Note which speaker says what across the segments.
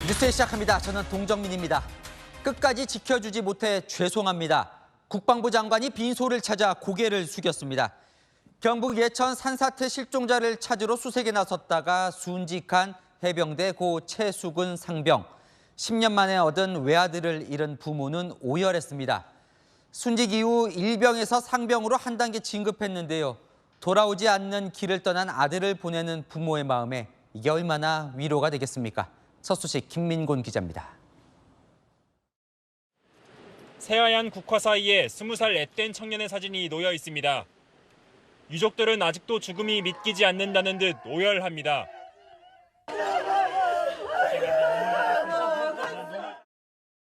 Speaker 1: 뉴스에 시작합니다. 저는 동정민입니다. 끝까지 지켜주지 못해 죄송합니다. 국방부 장관이 빈소를 찾아 고개를 숙였습니다. 경북 예천 산사태 실종자를 찾으러 수색에 나섰다가 순직한 해병대 고 최수근 상병. 10년 만에 얻은 외아들을 잃은 부모는 오열했습니다. 순직 이후 일병에서 상병으로 한 단계 진급했는데요. 돌아오지 않는 길을 떠난 아들을 보내는 부모의 마음에 이게 얼마나 위로가 되겠습니까? 첫 소식 김민곤 기자입니다.
Speaker 2: 새하얀 국화 사이에 20살 앳된 청년의 사진이 놓여 있습니다. 유족들은 아직도 죽음이 믿기지 않는다는 듯 오열합니다.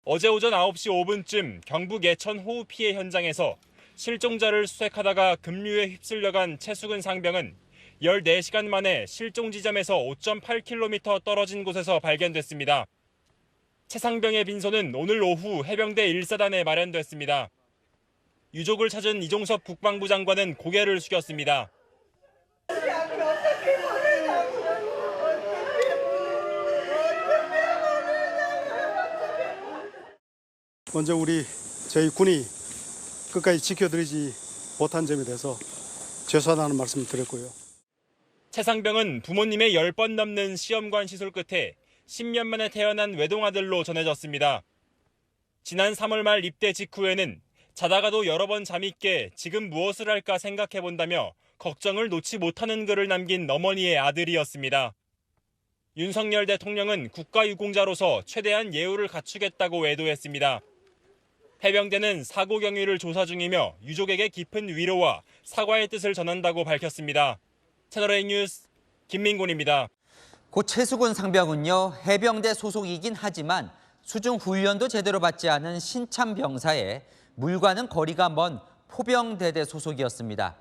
Speaker 2: 어제 오전 9시 5분쯤 경북 예천 호우 피해 현장에서 실종자를 수색하다가 급류에 휩쓸려간 최수근 상병은 14시간 만에 실종 지점에서 5.8km 떨어진 곳에서 발견됐습니다. 최 상병의 빈소는 오늘 오후 해병대 1사단에 마련됐습니다. 유족을 찾은 이종섭 국방부 장관은 고개를 숙였습니다.
Speaker 3: 먼저 저희 군이 끝까지 지켜드리지 못한 점에 대해서 죄송하다는 말씀을 드렸고요.
Speaker 2: 최 상병은 부모님의 10번 넘는 시험관 시술 끝에 10년 만에 태어난 외동아들로 전해졌습니다. 지난 3월 말 입대 직후에는 자다가도 여러 번 잠이 깨 지금 무엇을 할까 생각해본다며 걱정을 놓지 못하는 글을 남긴 어머니의 아들이었습니다. 윤석열 대통령은 국가유공자로서 최대한 예우를 갖추겠다고 외도했습니다. 해병대는 사고 경위를 조사 중이며 유족에게 깊은 위로와 사과의 뜻을 전한다고 밝혔습니다. 채널A 뉴스 김민곤입니다.
Speaker 1: 고 최수근 상병은요, 해병대 소속이긴 하지만 수중 훈련도 제대로 받지 않은 신참 병사에 물과는 거리가 먼 포병대대 소속이었습니다.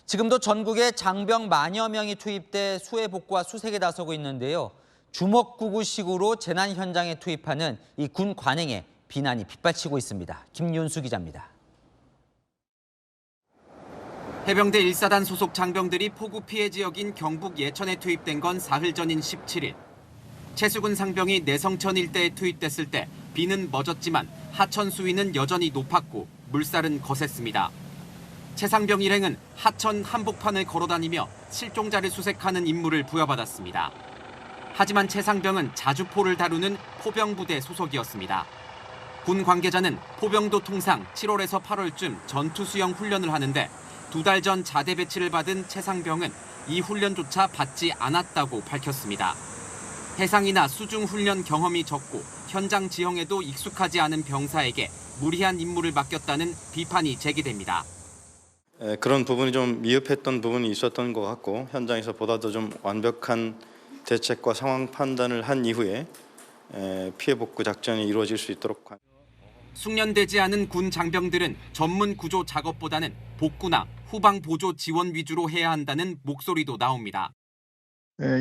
Speaker 1: 지금도 전국에 장병 만여 명이 투입돼 수해 복구와 수색에 나서고 있는데요. 주먹구구식으로 재난 현장에 투입하는 이 군 관행에 비난이 빗발치고 있습니다. 김윤수 기자입니다.
Speaker 4: 해병대 1사단 소속 장병들이 폭우 피해 지역인 경북 예천에 투입된 건 사흘 전인 17일. 최수근 상병이 내성천 일대에 투입됐을 때 비는 멎었지만 하천 수위는 여전히 높았고 물살은 거셌습니다. 최 상병 일행은 하천 한복판을 걸어다니며 실종자를 수색하는 임무를 부여받았습니다. 하지만 최 상병은 자주포를 다루는 포병부대 소속이었습니다. 군 관계자는 포병도 통상 7월에서 8월쯤 전투 수영 훈련을 하는데 2달 전 자대 배치를 받은 최 상병은 이 훈련조차 받지 않았다고 밝혔습니다. 해상이나 수중 훈련 경험이 적고 현장 지형에도 익숙하지 않은 병사에게 무리한 임무를 맡겼다는 비판이 제기됩니다.
Speaker 5: 그런 부분이 좀 미흡했던 부분이 있었던 것 같고 현장에서 보다 더 좀 완벽한 대책과 상황 판단을 한 이후에 피해 복구 작전이 이루어질 수 있도록.
Speaker 4: 숙련되지 않은 군 장병들은 전문 구조 작업보다는 복구나 후방 보조 지원 위주로 해야 한다는 목소리도 나옵니다.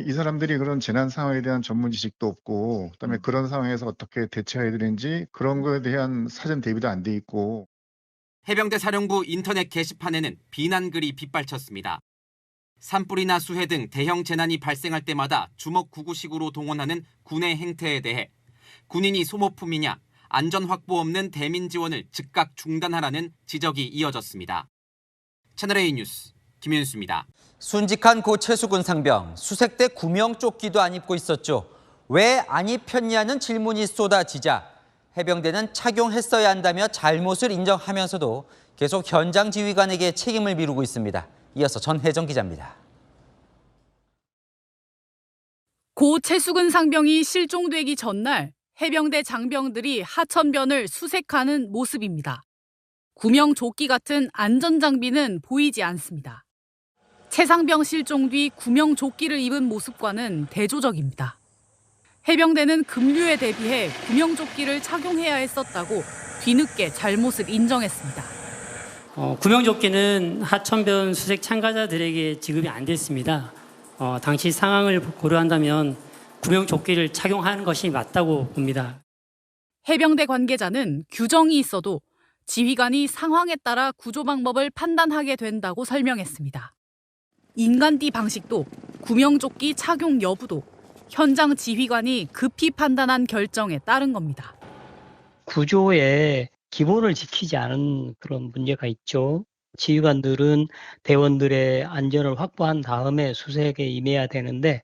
Speaker 6: 이 사람들이 그런 재난 상황에 대한 전문 지식도 없고, 그다음에 그런 상황에서 어떻게 대처해야 되는지 그런 거에 대한 사전 대비도 안 돼 있고.
Speaker 4: 해병대 사령부 인터넷 게시판에는 비난글이 빗발쳤습니다. 산불이나 수해 등 대형 재난이 발생할 때마다 주먹구구식으로 동원하는 군의 행태에 대해 군인이 소모품이냐, 안전 확보 없는 대민 지원을 즉각 중단하라는 지적이 이어졌습니다. 채널A 뉴스 김윤수입니다.
Speaker 1: 순직한 고 최수근 상병, 수색 때 구명조끼도 안 입고 있었죠. 왜 안 입혔냐는 질문이 쏟아지자 해병대는 착용했어야 한다며 잘못을 인정하면서도 계속 현장 지휘관에게 책임을 미루고 있습니다. 이어서 전혜정 기자입니다.
Speaker 7: 고 최수근 상병이 실종되기 전날 해병대 장병들이 하천변을 수색하는 모습입니다. 구명조끼 같은 안전장비는 보이지 않습니다. 최 상병 실종 뒤 구명조끼를 입은 모습과는 대조적입니다. 해병대는 급류에 대비해 구명조끼를 착용해야 했었다고 뒤늦게 잘못을 인정했습니다.
Speaker 8: 구명조끼는 하천변 수색 참가자들에게 지급이 안 됐습니다. 당시 상황을 고려한다면 구명조끼를 착용하는 것이 맞다고 봅니다.
Speaker 7: 해병대 관계자는 규정이 있어도 지휘관이 상황에 따라 구조 방법을 판단하게 된다고 설명했습니다. 인간띠 방식도 구명조끼 착용 여부도 현장 지휘관이 급히 판단한 결정에 따른 겁니다.
Speaker 9: 구조의 기본을 지키지 않은 그런 문제가 있죠. 지휘관들은 대원들의 안전을 확보한 다음에 수색에 임해야 되는데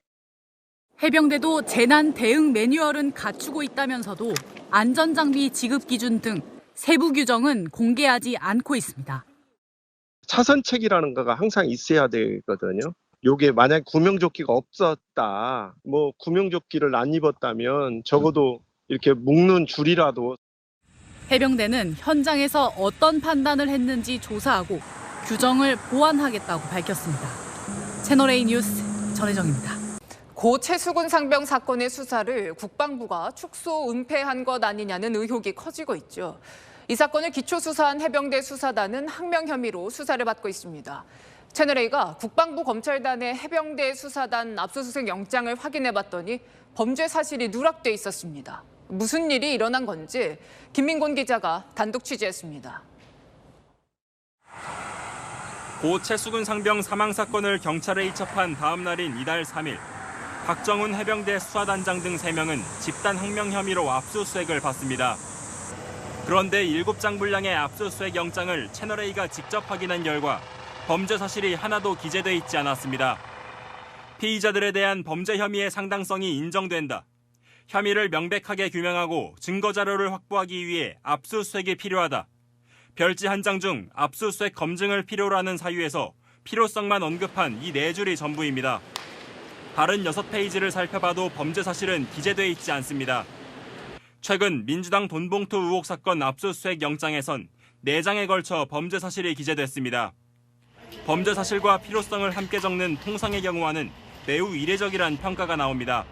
Speaker 7: 해병대도 재난 대응 매뉴얼은 갖추고 있다면서도 안전장비 지급 기준 등 세부 규정은 공개하지 않고 있습니다.
Speaker 10: 차선책이라는 거가 항상 있어야 되거든요. 요게 만약 구명조끼가 없었다, 뭐 구명조끼를 안 입었다면 적어도 이렇게 묶는 줄이라도.
Speaker 7: 해병대는 현장에서 어떤 판단을 했는지 조사하고 규정을 보완하겠다고 밝혔습니다. 채널A 뉴스 전혜정입니다.
Speaker 11: 고 최수근 상병 사건의 수사를 국방부가 축소 은폐한 것 아니냐는 의혹이 커지고 있죠. 이 사건을 기초수사한 해병대 수사단은 항명 혐의로 수사를 받고 있습니다. 채널A가 국방부 검찰단의 해병대 수사단 압수수색 영장을 확인해봤더니 범죄 사실이 누락돼 있었습니다. 무슨 일이 일어난 건지 김민곤 기자가 단독 취재했습니다.
Speaker 2: 고 최수근 상병 사망 사건을 경찰에 이첩한 다음 날인 이달 3일, 박정훈 해병대 수사단장 등 3명은 집단 항명 혐의로 압수수색을 받습니다. 그런데 7장 분량의 압수수색 영장을 채널A가 직접 확인한 결과 범죄 사실이 하나도 기재돼 있지 않았습니다. 피의자들에 대한 범죄 혐의의 상당성이 인정된다. 혐의를 명백하게 규명하고 증거 자료를 확보하기 위해 압수수색이 필요하다. 별지 한 장 중 압수수색 검증을 필요로 하는 사유에서 필요성만 언급한 이 4줄이 전부입니다. 다른 6페이지를 살펴봐도 범죄 사실은 기재돼 있지 않습니다. 최근 민주당 돈봉투 의혹 사건 압수수색 영장에선 4장에 걸쳐 범죄 사실이 기재됐습니다. 범죄 사실과 필요성을 함께 적는 통상의 경우와는 매우 이례적이란 평가가 나옵니다.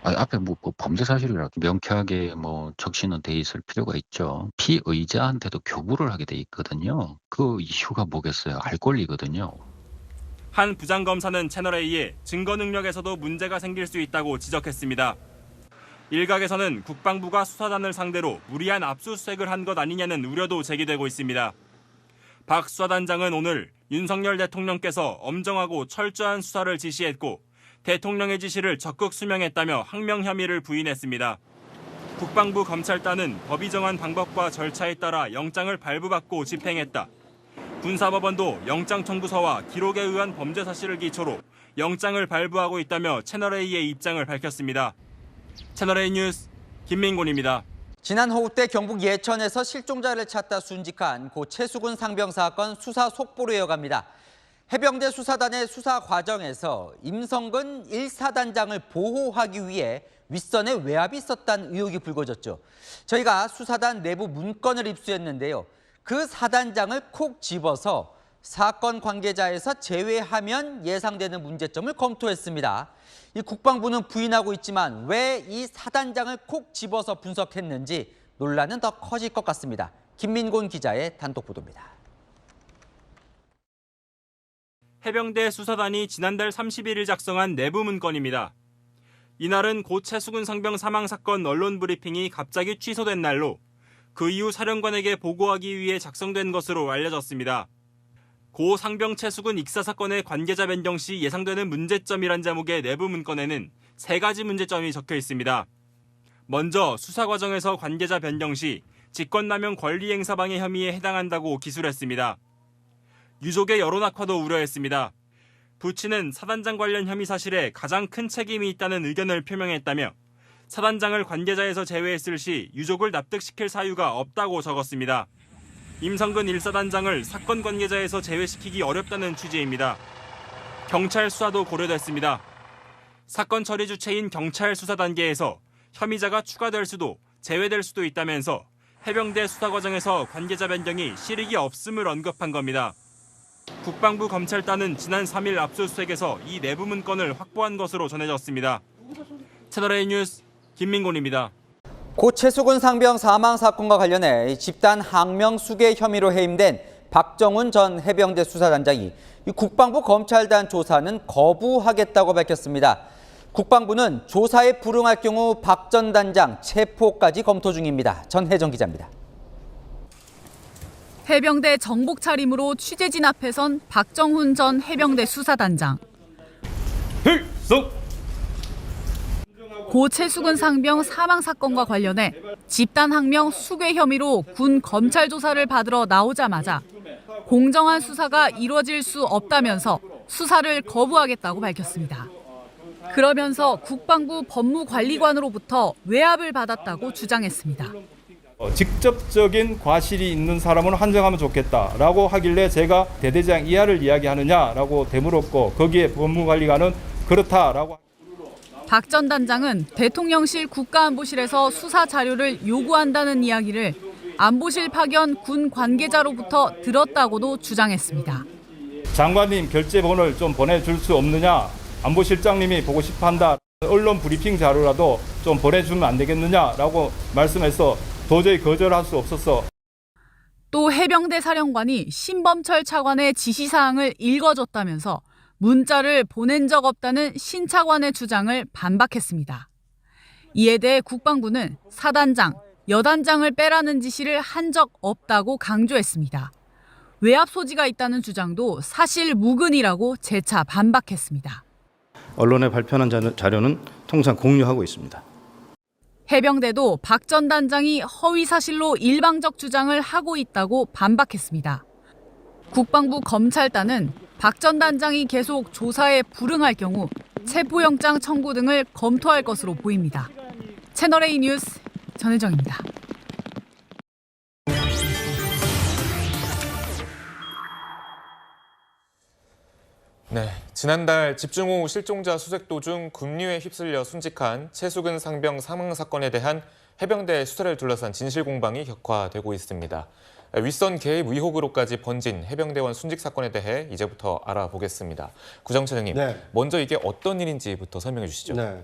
Speaker 12: 앞에 뭐 범죄 사실이라고 명쾌하게 적시는 돼 있을 필요가 있죠. 피의자한테도 교부를 하게 돼 있거든요. 그 이유가 뭐겠어요? 알 권리거든요.
Speaker 2: 한 부장검사는 채널A에 증거 능력에서도 문제가 생길 수 있다고 지적했습니다. 일각에서는 국방부가 수사단을 상대로 무리한 압수수색을 한 것 아니냐는 우려도 제기되고 있습니다. 박 수사단장은 오늘 윤석열 대통령께서 엄정하고 철저한 수사를 지시했고 대통령의 지시를 적극 수명했다며 항명 혐의를 부인했습니다. 국방부 검찰단은 법이 정한 방법과 절차에 따라 영장을 발부받고 집행했다. 군사법원도 영장 청구서와 기록에 의한 범죄 사실을 기초로 영장을 발부하고 있다며 채널A의 입장을 밝혔습니다. 채널A 뉴스 김민곤입니다.
Speaker 1: 지난 오후 때 경북 예천에서 실종자를 찾다 순직한 고 최수근 상병 사건 수사 속보로 이어갑니다. 해병대 수사단의 수사 과정에서 임성근 1사단장을 보호하기 위해 윗선에 외압이 있었다는 의혹이 불거졌죠. 저희가 수사단 내부 문건을 입수했는데요. 그 사단장을 콕 집어서 사건 관계자에서 제외하면 예상되는 문제점을 검토했습니다. 이 국방부는 부인하고 있지만 왜 이 사단장을 콕 집어서 분석했는지 논란은 더 커질 것 같습니다. 김민곤 기자의 단독 보도입니다.
Speaker 2: 해병대 수사단이 지난달 31일 작성한 내부 문건입니다. 이날은 고 최수근 상병 사망 사건 언론 브리핑이 갑자기 취소된 날로 그 이후 사령관에게 보고하기 위해 작성된 것으로 알려졌습니다. 고 상병 최수근 익사 사건의 관계자 변경 시 예상되는 문제점이란 제목의 내부 문건에는 3가지 문제점이 적혀 있습니다. 먼저 수사 과정에서 관계자 변경 시 직권남용 권리행사방해 혐의에 해당한다고 기술했습니다. 유족의 여론 악화도 우려했습니다. 부친은 사단장 관련 혐의 사실에 가장 큰 책임이 있다는 의견을 표명했다며 사단장을 관계자에서 제외했을 시 유족을 납득시킬 사유가 없다고 적었습니다. 임성근 1사단장을 사건 관계자에서 제외시키기 어렵다는 취지입니다. 경찰 수사도 고려됐습니다. 사건 처리 주체인 경찰 수사 단계에서 혐의자가 추가될 수도 제외될 수도 있다면서 해병대 수사 과정에서 관계자 변경이 실익이 없음을 언급한 겁니다. 국방부 검찰단은 지난 3일 압수수색에서 이 내부 문건을 확보한 것으로 전해졌습니다. 채널A 뉴스 김민곤입니다.
Speaker 1: 고 최수근 상병 사망 사건과 관련해 집단 항명 수괴 혐의로 해임된 박정훈 전 해병대 수사단장이 국방부 검찰단 조사는 거부하겠다고 밝혔습니다. 국방부는 조사에 불응할 경우 박 전 단장 체포까지 검토 중입니다. 전혜정 기자입니다.
Speaker 7: 해병대 정복 차림으로 취재진 앞에 선 박정훈 전 해병대 수사단장.
Speaker 2: 필승!
Speaker 7: 고 최수근 상병 사망 사건과 관련해 집단 항명 수괴 혐의로 군 검찰 조사를 받으러 나오자마자 공정한 수사가 이루어질 수 없다면서 수사를 거부하겠다고 밝혔습니다. 그러면서 국방부 법무관리관으로부터 외압을 받았다고 주장했습니다.
Speaker 13: 직접적인 과실이 있는 사람은 한정하면 좋겠다라고 하길래 제가 대대장 이하를 이야기하느냐라고 되물었고 거기에 법무관리관은 그렇다라고.
Speaker 7: 박 전 단장은 대통령실 국가안보실에서 수사 자료를 요구한다는 이야기를 안보실 파견 군 관계자로부터 들었다고도 주장했습니다.
Speaker 13: 장관님 결제본을 좀 보내줄 수 없느냐, 안보실장님이 보고 싶어한다, 언론 브리핑 자료라도 좀 보내주면 안 되겠느냐라고 말씀해서 도저히 거절할 수 없었어.
Speaker 7: 또 해병대 사령관이 신범철 차관의 지시사항을 읽어줬다면서 문자를 보낸 적 없다는 신 차관의 주장을 반박했습니다. 이에 대해 국방부는 사단장, 여단장을 빼라는 지시를 한 적 없다고 강조했습니다. 외압 소지가 있다는 주장도 사실 무근이라고 재차 반박했습니다.
Speaker 5: 언론에 발표한 자료는 통상 공유하고 있습니다.
Speaker 7: 해병대도 박 전 단장이 허위 사실로 일방적 주장을 하고 있다고 반박했습니다. 국방부 검찰단은 박 전 단장이 계속 조사에 불응할 경우 체포영장 청구 등을 검토할 것으로 보입니다. 채널A 뉴스 전혜정입니다.
Speaker 14: 네, 지난달 집중호우 실종자 수색 도중 급류에 휩쓸려 순직한 최수근 상병 사망 사건에 대한 해병대 수사를 둘러싼 진실 공방이 격화되고 있습니다. 윗선 개입 의혹으로까지 번진 해병대원 순직 사건에 대해 이제부터 알아보겠습니다. 구정차장님,
Speaker 15: 네.
Speaker 14: 먼저 이게 어떤 일인지부터 설명해 주시죠.
Speaker 15: 네.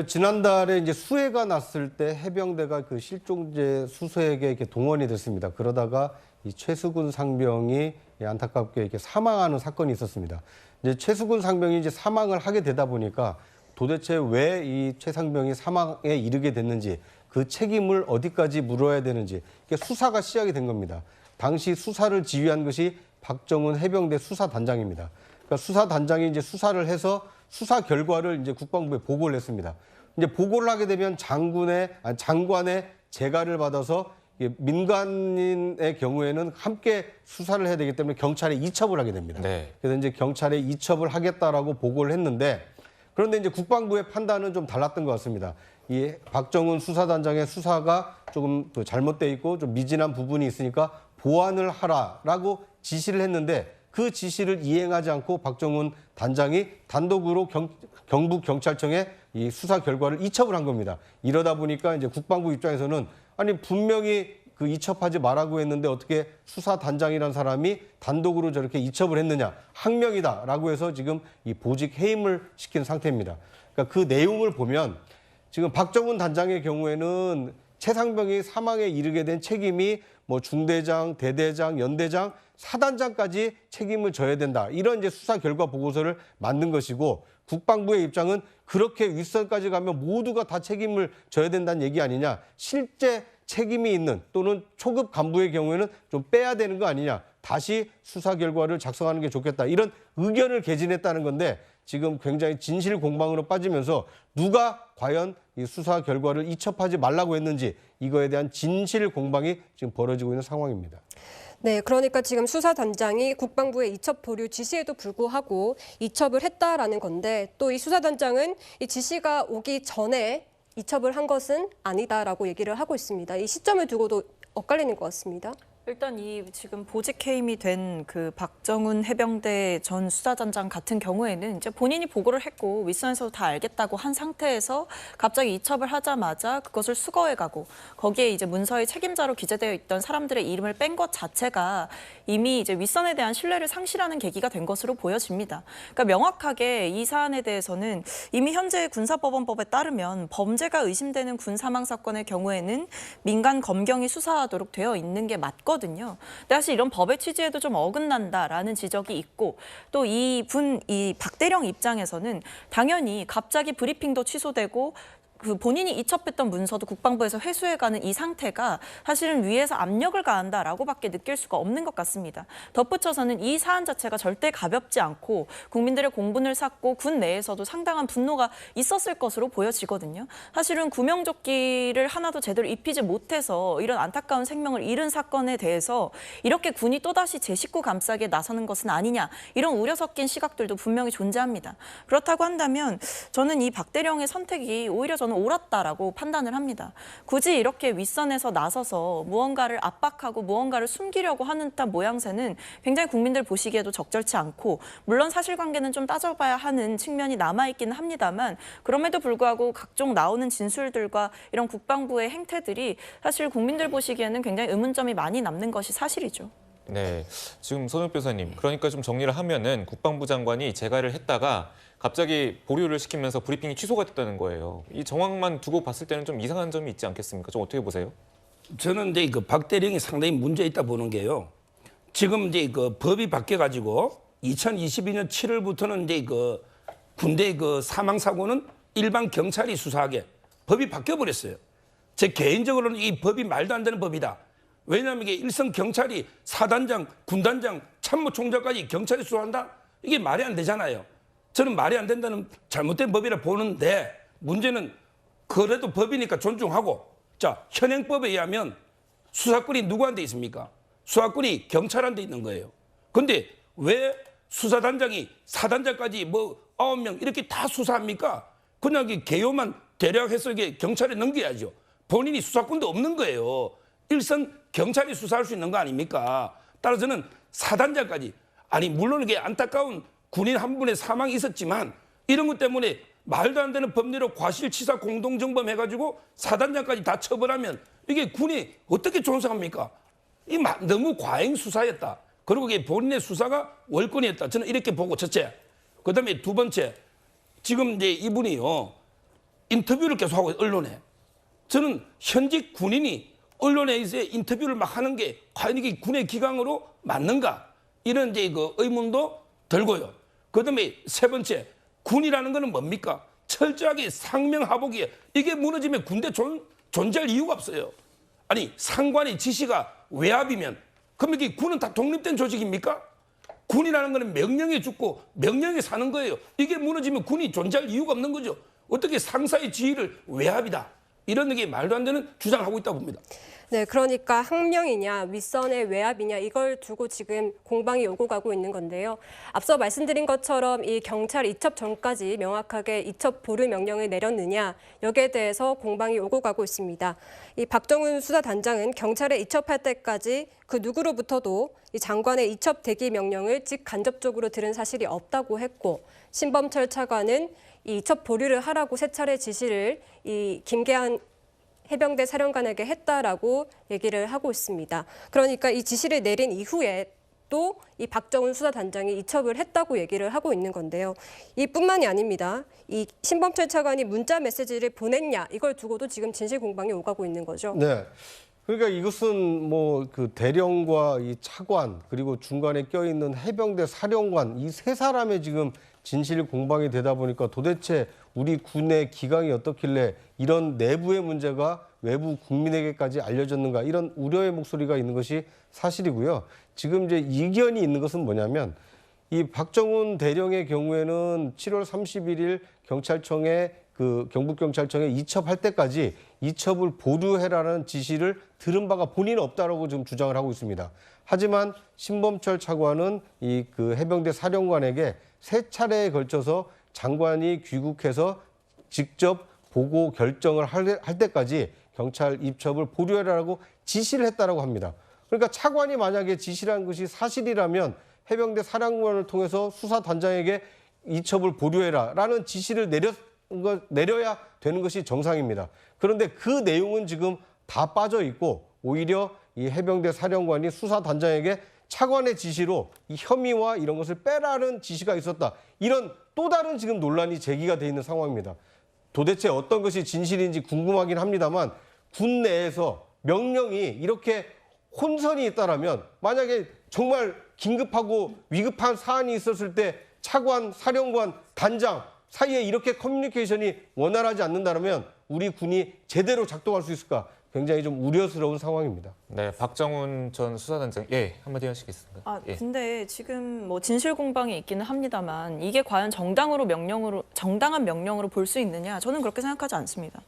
Speaker 15: 지난달에 이제 수해가 났을 때 해병대가 그 실종제 수색에 이렇게 동원이 됐습니다. 그러다가 이 최수근 상병이 안타깝게 이렇게 사망하는 사건이 있었습니다. 이제 최수근 상병이 이제 사망을 하게 되다 보니까 도대체 왜 이 최 상병이 사망에 이르게 됐는지, 그 책임을 어디까지 물어야 되는지 수사가 시작이 된 겁니다. 당시 수사를 지휘한 것이 박정훈 해병대 수사단장입니다. 그러니까 수사단장이 이제 수사를 해서 수사 결과를 이제 국방부에 보고를 했습니다. 이제 보고를 하게 되면 장관의 재가를 받아서 민간인의 경우에는 함께 수사를 해야 되기 때문에 경찰에 이첩을 하게 됩니다.
Speaker 14: 네.
Speaker 15: 그래서 이제 경찰에 이첩을 하겠다라고 보고를 했는데, 그런데 이제 국방부의 판단은 좀 달랐던 것 같습니다. 이 박정훈 수사단장의 수사가 조금 잘못돼 있고 좀 미진한 부분이 있으니까 보완을 하라라고 지시를 했는데, 그 지시를 이행하지 않고 박정훈 단장이 단독으로 경북경찰청에 이 수사 결과를 이첩을 한 겁니다. 이러다 보니까 이제 국방부 입장에서는 아니 분명히 그 이첩하지 말라고 했는데 어떻게 수사단장이라는 사람이 단독으로 저렇게 이첩을 했느냐, 항명이다라고 해서 지금 이 보직 해임을 시킨 상태입니다. 그러니까 그 내용을 보면 지금 박정훈 단장의 경우에는 최 상병이 사망에 이르게 된 책임이 뭐 중대장, 대대장, 연대장, 사단장까지 책임을 져야 된다. 이런 이제 수사 결과 보고서를 만든 것이고, 국방부의 입장은 그렇게 윗선까지 가면 모두가 다 책임을 져야 된다는 얘기 아니냐. 실제 책임이 있는 또는 초급 간부의 경우에는 좀 빼야 되는 거 아니냐. 다시 수사 결과를 작성하는 게 좋겠다. 이런 의견을 개진했다는 건데, 지금 굉장히 진실 공방으로 빠지면서 누가 과연 이 수사 결과를 이첩하지 말라고 했는지, 이거에 대한 진실 공방이 지금 벌어지고 있는 상황입니다.
Speaker 16: 네, 그러니까 지금 수사단장이 국방부의 이첩 보류 지시에도 불구하고 이첩을 했다라는 건데, 또 이 수사단장은 이 지시가 오기 전에 이첩을 한 것은 아니다라고 얘기를 하고 있습니다. 이 시점을 두고도 엇갈리는 것 같습니다.
Speaker 17: 일단 이 지금 보직 해임이 된 그 박정훈 해병대 전 수사단장 같은 경우에는 이제 본인이 보고를 했고 윗선에서도 다 알겠다고 한 상태에서 갑자기 이첩을 하자마자 그것을 수거해가고 거기에 이제 문서의 책임자로 기재되어 있던 사람들의 이름을 뺀 것 자체가 이미 이제 윗선에 대한 신뢰를 상실하는 계기가 된 것으로 보여집니다. 그러니까 명확하게 이 사안에 대해서는 이미 현재 군사법원법에 따르면 범죄가 의심되는 군 사망 사건의 경우에는 민간 검경이 수사하도록 되어 있는 게 맞거든요. 근데 사실 이런 법의 취지에도 좀 어긋난다라는 지적이 있고, 또 이 박 대령 입장에서는 당연히 갑자기 브리핑도 취소되고 그 본인이 이첩했던 문서도 국방부에서 회수해가는 이 상태가 사실은 위에서 압력을 가한다라고밖에 느낄 수가 없는 것 같습니다. 덧붙여서는 이 사안 자체가 절대 가볍지 않고 국민들의 공분을 샀고 군 내에서도 상당한 분노가 있었을 것으로 보여지거든요. 사실은 구명조끼를 하나도 제대로 입히지 못해서 이런 안타까운 생명을 잃은 사건에 대해서 이렇게 군이 또다시 제 식구 감싸기에 나서는 것은 아니냐, 이런 우려 섞인 시각들도 분명히 존재합니다. 그렇다고 한다면 저는 이 박대령의 선택이 오히려 저는 옳았다라고 판단을 합니다. 굳이 이렇게 윗선에서 나서서 무언가를 압박하고 무언가를 숨기려고 하는 듯한 모양새는 굉장히 국민들 보시기에도 적절치 않고, 물론 사실관계는 좀 따져봐야 하는 측면이 남아있기는 합니다만, 그럼에도 불구하고 각종 나오는 진술들과 이런 국방부의 행태들이 사실 국민들 보시기에는 굉장히 의문점이 많이 남는 것이 사실이죠.
Speaker 14: 네, 지금 손욱 변호사님, 그러니까 좀 정리를 하면은 국방부 장관이 재가를 했다가 갑자기 보류를 시키면서 브리핑이 취소가 됐다는 거예요. 이 정황만 두고 봤을 때는 좀 이상한 점이 있지 않겠습니까? 좀 어떻게 보세요?
Speaker 18: 저는 이제 그 박 대령이 상당히 문제 있다 보는 게요. 지금 이제 그 법이 바뀌어 가지고 2022년 7월부터는 이제 그 군대 그 사망 사고는 일반 경찰이 수사하게 법이 바뀌어 버렸어요. 제 개인적으로는 이 법이 말도 안 되는 법이다. 왜냐하면 이게 일선 경찰이 사단장, 군단장, 참모총장까지 경찰이 수사한다? 이게 말이 안 되잖아요. 저는 말이 안 된다는 잘못된 법이라 보는데, 문제는 그래도 법이니까 존중하고, 자, 현행법에 의하면 수사권이 누구한테 있습니까? 수사권이 경찰한테 있는 거예요. 근데 왜 수사단장이 사단장까지 뭐 9명 이렇게 다 수사합니까? 그냥 개요만 대략해서 이게 경찰에 넘겨야죠. 본인이 수사권도 없는 거예요. 일선 경찰이 수사할 수 있는 거 아닙니까? 따라서는 사단장까지, 아니 물론 이게 안타까운 군인 한 분의 사망이 있었지만 이런 것 때문에 말도 안 되는 법리로 과실치사 공동정범 해가지고 사단장까지 다 처벌하면 이게 군이 어떻게 존속합니까? 이 너무 과잉 수사였다. 그리고 이게 본인의 수사가 월권이었다. 저는 이렇게 보고, 첫째. 그다음에 두 번째, 지금 이제 이분이요 인터뷰를 계속하고 언론에, 저는 현직 군인이 언론에 이제 인터뷰를 막 하는 게 과연 이게 군의 기강으로 맞는가, 이런 이제 그 의문도 들고요. 그다음에 세 번째, 군이라는 거는 뭡니까? 철저하게 상명하복이에요. 이게 무너지면 군대 존재할 이유가 없어요. 아니 상관의 지시가 외압이면 그럼 이게 군은 다 독립된 조직입니까? 군이라는 거는 명령에 죽고 명령에 사는 거예요. 이게 무너지면 군이 존재할 이유가 없는 거죠. 어떻게 상사의 지휘를 외압이다, 이런 게 말도 안 되는 주장을 하고 있다고 봅니다.
Speaker 16: 네, 그러니까 항명이냐 윗선의 외압이냐 이걸 두고 지금 공방이 오고 가고 있는 건데요. 앞서 말씀드린 것처럼 이 경찰 이첩 전까지 명확하게 이첩 보류 명령을 내렸느냐, 여기에 대해서 공방이 오고 가고 있습니다. 이 박정훈 수사단장은 경찰에 이첩할 때까지 그 누구로부터도 이 장관의 이첩 대기 명령을 직간접적으로 들은 사실이 없다고 했고, 신범철 차관은 이 이첩 보류를 하라고 세 차례 지시를 이 김계한 해병대 사령관에게 했다라고 얘기를 하고 있습니다. 그러니까 이 지시를 내린 이후에 또 이 박정훈 수사단장이 이첩을 했다고 얘기를 하고 있는 건데요. 이뿐만이 아닙니다. 이 신범철 차관이 문자 메시지를 보냈냐, 이걸 두고도 지금 진실 공방이 오가고 있는 거죠.
Speaker 15: 네. 그러니까 이것은 뭐 그 대령과 이 차관, 그리고 중간에 껴있는 해병대 사령관, 이 세 사람의 지금 진실 공방이 되다 보니까 도대체 우리 군의 기강이 어떻길래 이런 내부의 문제가 외부 국민에게까지 알려졌는가, 이런 우려의 목소리가 있는 것이 사실이고요. 지금 이제 이견이 있는 것은 뭐냐면, 이 박정훈 대령의 경우에는 7월 31일 경찰청에 경북경찰청에 이첩할 때까지 이첩을 보류해라는 지시를 들은 바가 본인은 없다라고 지금 주장을 하고 있습니다. 하지만 신범철 차관은 이 해병대 사령관에게 세 차례에 걸쳐서 장관이 귀국해서 직접 보고 결정을 할 때까지 경찰 입첩을 보류해라라고 지시를 했다라고 합니다. 그러니까 차관이 만약에 지시를 한 것이 사실이라면 해병대 사령관을 통해서 수사단장에게 이첩을 보류해라라는 지시를 내려야 되는 것이 정상입니다. 그런데 그 내용은 지금 다 빠져 있고, 오히려 이 해병대 사령관이 수사단장에게 차관의 지시로 이 혐의와 이런 것을 빼라는 지시가 있었다, 이런 또 다른 지금 논란이 제기가 돼 있는 상황입니다. 도대체 어떤 것이 진실인지 궁금하긴 합니다만, 군 내에서 명령이 이렇게 혼선이 있다라면, 만약에 정말 긴급하고 위급한 사안이 있었을 때 차관, 사령관, 단장 사이에 이렇게 커뮤니케이션이 원활하지 않는다면 우리 군이 제대로 작동할 수 있을까 굉장히 좀 우려스러운 상황입니다.
Speaker 14: 네, 박정훈 전 수사단장, 한마디 하시겠습니까?
Speaker 17: 근데 지금 뭐 진실 공방이 있기는 합니다만 이게 과연 정당한 명령으로 볼 수 있느냐? 저는 그렇게 생각하지 않습니다.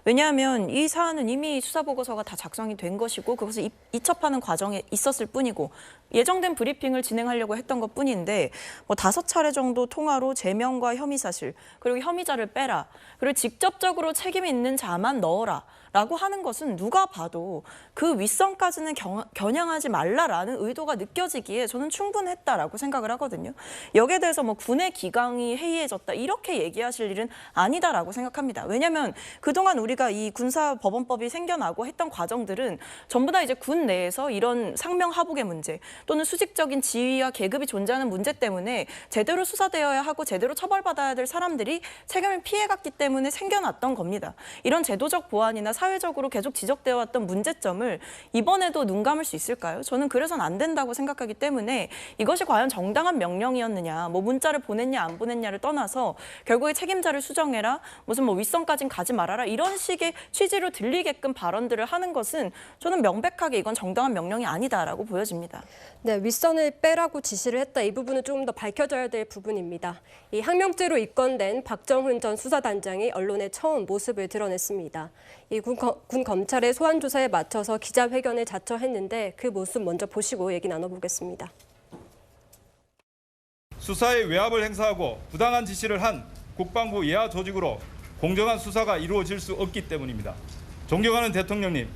Speaker 17: 왜냐하면 이 사안은 이미 수사 보고서가 다 작성이 된 것이고 그것을 이첩하는 과정에 있었을 뿐이고 예정된 브리핑을 진행하려고 했던 것뿐인데 뭐 5차례 정도 통화로 제명과 혐의 사실 그리고 혐의자를 빼라 그리고 직접적으로 책임 있는 자만 넣어라. 라고 하는 것은 누가 봐도 그 윗선까지는 겨냥하지 말라라는 의도가 느껴지기에 저는 충분했다라고 생각을 하거든요. 여기에 대해서 뭐 군의 기강이 해이해졌다 이렇게 얘기하실 일은 아니다라고 생각합니다. 왜냐하면 그동안 우리가 이 군사법원법이 생겨나고 했던 과정들은 전부 다 이제 군 내에서 이런 상명하복의 문제 또는 수직적인 지위와 계급이 존재하는 문제 때문에 제대로 수사되어야 하고 제대로 처벌받아야 될 사람들이 책임을 피해갔기 때문에 생겨났던 겁니다. 이런 제도적 보완이나 사회적으로 계속 지적되어 왔던 문제점을 이번에도 눈 감을 수 있을까요? 저는 그래서는 안 된다고 생각하기 때문에 이것이 과연 정당한 명령이었느냐, 뭐 문자를 보냈냐 안 보냈냐를 떠나서 결국에 책임자를 수정해라, 무슨 뭐 윗선까진 가지 말아라 이런 식의 취지로 들리게끔 발언들을 하는 것은 저는 명백하게 이건 정당한 명령이 아니다라고 보여집니다.
Speaker 16: 네, 윗선을 빼라고 지시를 했다. 이 부분은 조금 더 밝혀져야 될 부분입니다. 이 항명죄로 입건된 박정훈 전 수사단장이 언론에 처음 모습을 드러냈습니다. 이 군 검찰의 소환 조사에 맞춰서 기자회견을 자처했는데 그 모습 먼저 보시고 얘기 나눠보겠습니다.
Speaker 13: 수사의 외압을 행사하고 부당한 지시를 한 국방부 예하 조직으로 공정한 수사가 이루어질 수 없기 때문입니다. 존경하는 대통령님,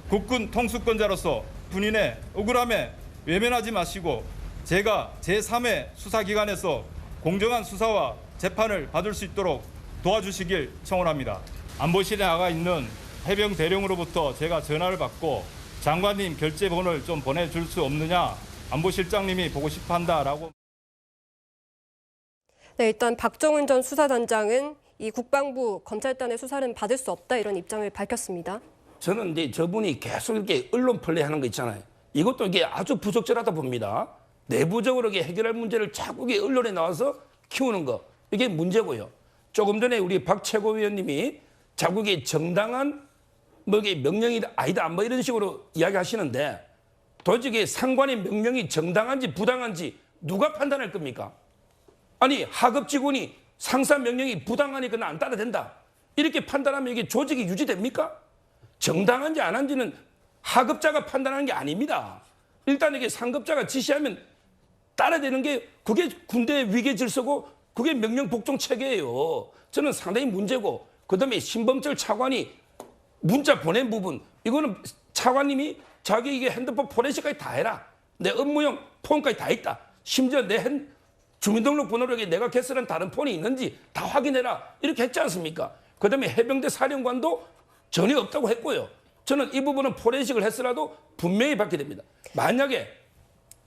Speaker 13: 국군 통수권자로서 군인의 억울함에 외면하지 마시고 제가 제3의 수사기관에서 공정한 수사와 재판을 받을 수 있도록 도와주시길 청원합니다. 안보실에 나가 있는 해병 대령으로부터 제가 전화를 받고 장관님 결재본을 좀 보내줄 수 없느냐, 안보실장님이 보고 싶어한다라고.
Speaker 16: 네, 일단 박정훈 전 수사단장은 이 국방부 검찰단의 수사는 받을 수 없다 이런 입장을 밝혔습니다.
Speaker 18: 저는 이제 저분이 계속 이렇게 언론 플레이하는 거 있잖아요. 이것도 이게 아주 부적절하다 봅니다. 내부적으로 해결할 문제를 자꾸 언론에 나와서 키우는 거 이게 문제고요. 조금 전에 우리 박 최고위원님이 자꾸 정당한 뭐 이게 명령이 아니다 뭐 이런 식으로 이야기하시는데 도대체 상관의 명령이 정당한지 부당한지 누가 판단할 겁니까? 아니 하급 직원이 상사 명령이 부당하니까 나 안 따라 된다 이렇게 판단하면 이게 조직이 유지됩니까? 정당한지 안 한지는 하급자가 판단하는 게 아닙니다. 일단 이게 상급자가 지시하면 따라야 되는 게 그게 군대의 위계 질서고 그게 명령 복종 체계예요. 저는 상당히 문제고 그다음에 신범철 차관이 문자 보낸 부분 이거는 차관님이 자기 이게 핸드폰 포렌식까지 다 해라. 내 업무용 폰까지 다 있다. 심지어 내 주민등록번호로 내가 개설한 다른 폰이 있는지 다 확인해라. 이렇게 했지 않습니까? 그다음에 해병대 사령관도 전혀 없다고 했고요. 저는 이 부분은 포렌식을 했으라도 분명히 받게 됩니다. 만약에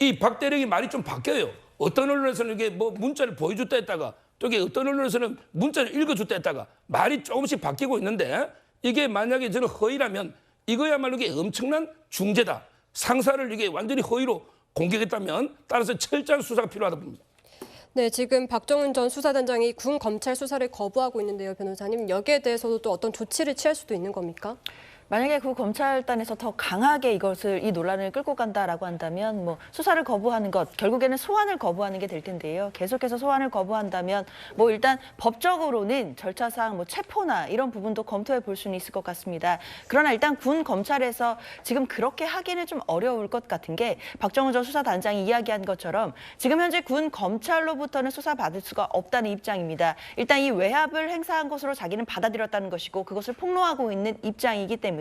Speaker 18: 이 박 대령이 말이 좀 바뀌어요. 어떤 언론에서는 이게 뭐 문자를 보여줬다 했다가 또 이게 어떤 언론에서는 문자를 읽어줬다 했다가 말이 조금씩 바뀌고 있는데 이게 만약에 저는 허위라면 이거야말로 이게 엄청난 중죄다. 상사를 이게 완전히 허위로 공격했다면 따라서 철저한 수사가 필요하다 봅니다.
Speaker 16: 네, 지금 박정훈 전 수사단장이 군 검찰 수사를 거부하고 있는데요, 변호사님. 여기에 대해서도 또 어떤 조치를 취할 수도 있는 겁니까?
Speaker 17: 만약에 그 검찰단에서 더 강하게 이 논란을 끌고 간다라고 한다면 뭐 수사를 거부하는 것, 결국에는 소환을 거부하는 게 될 텐데요. 계속해서 소환을 거부한다면 뭐 일단 법적으로는 절차상 뭐 체포나 이런 부분도 검토해 볼 수는 있을 것 같습니다. 그러나 일단 군 검찰에서 지금 그렇게 하기는 좀 어려울 것 같은 게 박정훈 전 수사단장이 이야기한 것처럼 지금 현재 군 검찰로부터는 수사받을 수가 없다는 입장입니다. 일단 이 외압을 행사한 것으로 자기는 받아들였다는 것이고 그것을 폭로하고 있는 입장이기 때문에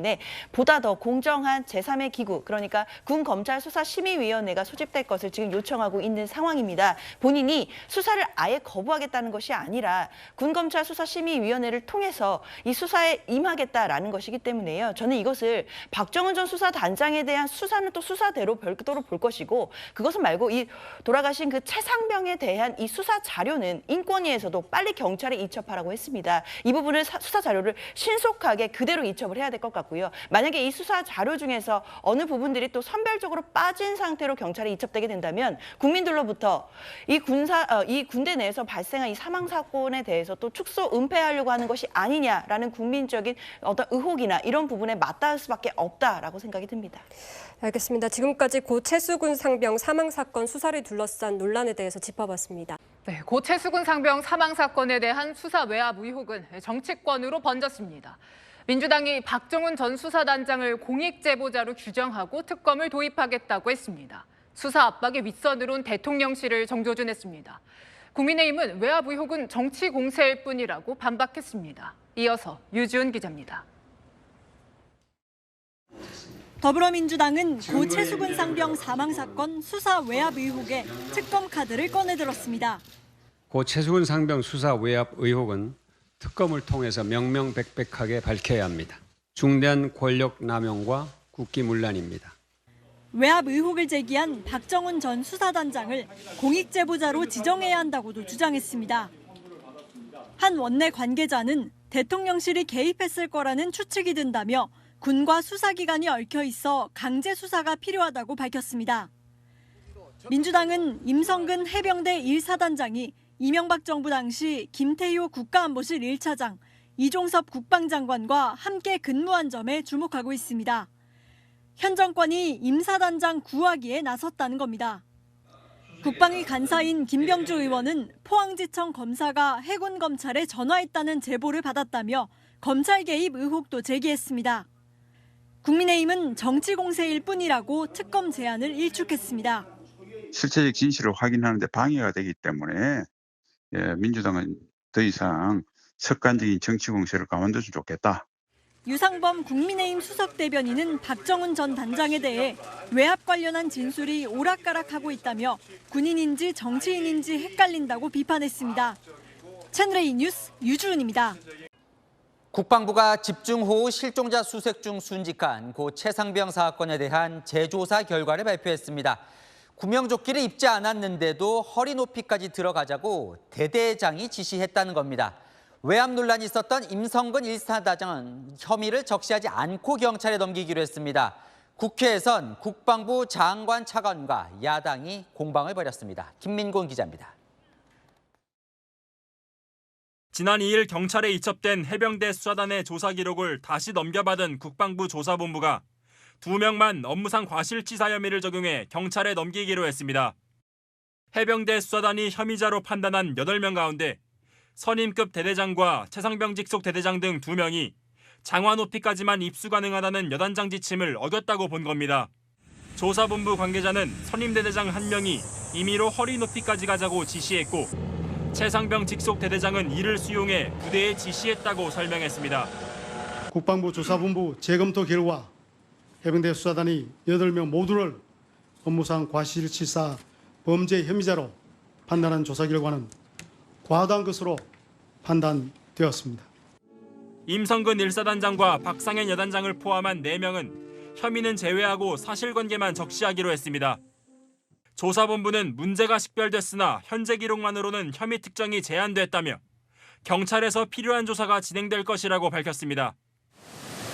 Speaker 17: 보다 더 공정한 제3의 기구, 그러니까 군검찰수사심의위원회가 소집될 것을 지금 요청하고 있는 상황입니다. 본인이 수사를 아예 거부하겠다는 것이 아니라 군검찰수사심의위원회를 통해서 이 수사에 임하겠다라는 것이기 때문에요. 저는 이것을 박정훈 전 수사단장에 대한 수사는 또 수사대로 별도로 볼 것이고 그것은 말고 이 돌아가신 그 최상병에 대한 이 수사 자료는 인권위에서도 빨리 경찰에 이첩하라고 했습니다. 이 부분을 수사 자료를 신속하게 그대로 이첩을 해야 될 것 같고
Speaker 19: 같고요. 만약에 이 수사 자료 중에서 어느 부분들이 또 선별적으로 빠진 상태로 경찰에 이첩되게 된다면 국민들로부터 이 군대 내에서 발생한 이 사망 사건에 대해서 또 축소 은폐하려고 하는 것이 아니냐라는 국민적인 어떤 의혹이나 이런 부분에 맞닿을 수밖에 없다라고 생각이 듭니다.
Speaker 16: 알겠습니다. 지금까지 고 최수근 상병 사망 사건 수사를 둘러싼 논란에 대해서 짚어봤습니다.
Speaker 11: 네, 고 최수근 상병 사망 사건에 대한 수사 외압 의혹은 정치권으로 번졌습니다. 민주당이 박정훈 전 수사단장을 공익 제보자로 규정하고 특검을 도입하겠다고 했습니다. 수사 압박의 윗선으로 온 대통령실을 정조준했습니다. 국민의힘은 외압 의혹은 정치 공세일 뿐이라고 반박했습니다. 이어서 유지훈 기자입니다.
Speaker 20: 더불어민주당은 고 최수근 상병 사망 사건 수사 외압 의혹에 특검 카드를 꺼내들었습니다.
Speaker 21: 고 최수근 상병 수사 외압 의혹은 특검을 통해서 명명백백하게 밝혀야 합니다. 중대한 권력 남용과 국기문란입니다.
Speaker 20: 외압 의혹을 제기한 박정훈 전 수사단장을 공익 제보자로 지정해야 한다고도 주장했습니다. 한 원내 관계자는 대통령실이 개입했을 거라는 추측이 든다며 군과 수사기관이 얽혀 있어 강제 수사가 필요하다고 밝혔습니다. 민주당은 임성근 해병대 1사단장이 이명박 정부 당시 김태효 국가안보실 1차장, 이종섭 국방장관과 함께 근무한 점에 주목하고 있습니다. 현 정권이 임사단장 구하기에 나섰다는 겁니다. 국방위 간사인 김병주 의원은 포항지청 검사가 해군 검찰에 전화했다는 제보를 받았다며 검찰 개입 의혹도 제기했습니다. 국민의힘은 정치 공세일 뿐이라고 특검 제안을 일축했습니다.
Speaker 22: 실체적 진실을 확인하는 데 방해가 되기 때문에 민주당은 더 이상 습관적인 정치 공세를 가만둬주면 좋겠다.
Speaker 20: 유상범 국민의힘 수석대변인은 박정훈 전 단장에 대해 외압 관련한 진술이 오락가락하고 있다며 군인인지 정치인인지 헷갈린다고 비판했습니다. 채널A 뉴스 유주은입니다.
Speaker 1: 국방부가 집중호우 실종자 수색 중 순직한 고 최상병 사건에 대한 재조사 결과를 발표했습니다. 구명조끼를 입지 않았는데도 허리 높이까지 들어가자고 대대장이 지시했다는 겁니다. 외압 논란이 있었던 임성근 1사단장은 혐의를 적시하지 않고 경찰에 넘기기로 했습니다. 국회에선 국방부 장관 차관과 야당이 공방을 벌였습니다. 김민곤 기자입니다.
Speaker 2: 지난 2일 경찰에 이첩된 해병대 수사단의 조사 기록을 다시 넘겨받은 국방부 조사본부가 2명만 업무상 과실치사 혐의를 적용해 경찰에 넘기기로 했습니다. 해병대 수사단이 혐의자로 판단한 8명 가운데 선임급 대대장과 최상병 직속 대대장 등 2명이 장화 높이까지만 입수 가능하다는 여단장 지침을 어겼다고 본 겁니다. 조사본부 관계자는 선임 대대장 1명이 임의로 허리 높이까지 가자고 지시했고 최상병 직속 대대장은 이를 수용해 부대에 지시했다고 설명했습니다.
Speaker 3: 국방부 조사본부 재검토 결과 해병대 수사단이 8명 모두를 업무상 과실치사 범죄 혐의자로 판단한 조사 결과는 과다한 것으로 판단되었습니다.
Speaker 2: 임성근 1사단장과 박상현 여단장을 포함한 4명은 혐의는 제외하고 사실관계만 적시하기로 했습니다. 조사본부는 문제가 식별됐으나 현재 기록만으로는 혐의 특정이 제한됐다며 경찰에서 필요한 조사가 진행될 것이라고 밝혔습니다.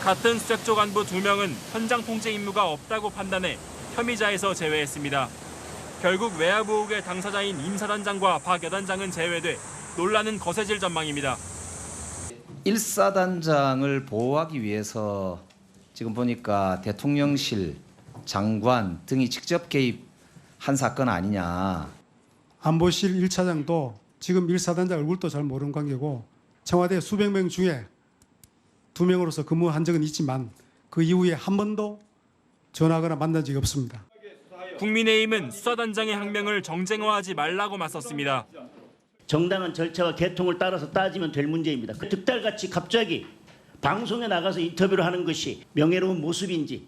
Speaker 2: 같은 수색조 간부 2명은 현장 통제 임무가 없다고 판단해 혐의자에서 제외했습니다. 결국 외압 의혹의 당사자인 임 사단장과 박 여단장은 제외돼 논란은 거세질 전망입니다.
Speaker 23: 1사단장을 보호하기 위해서 지금 보니까 대통령실, 장관 등이 직접 개입한 사건 아니냐.
Speaker 3: 안보실 1차장도 지금 1사단장 얼굴도 잘 모르는 관계고 청와대 수백 명 중에 2명으로서 근무한 적은 있지만 그 이후에 한 번도 전화하거나 만난 적이 없습니다.
Speaker 2: 국민의힘은 수사단장의 항명을 정쟁화하지 말라고 맞섰습니다.
Speaker 24: 정당한 절차와 개통을 따라서 따지면 될 문제입니다. 그 득달같이 갑자기 방송에 나가서 인터뷰를 하는 것이 명예로운 모습인지.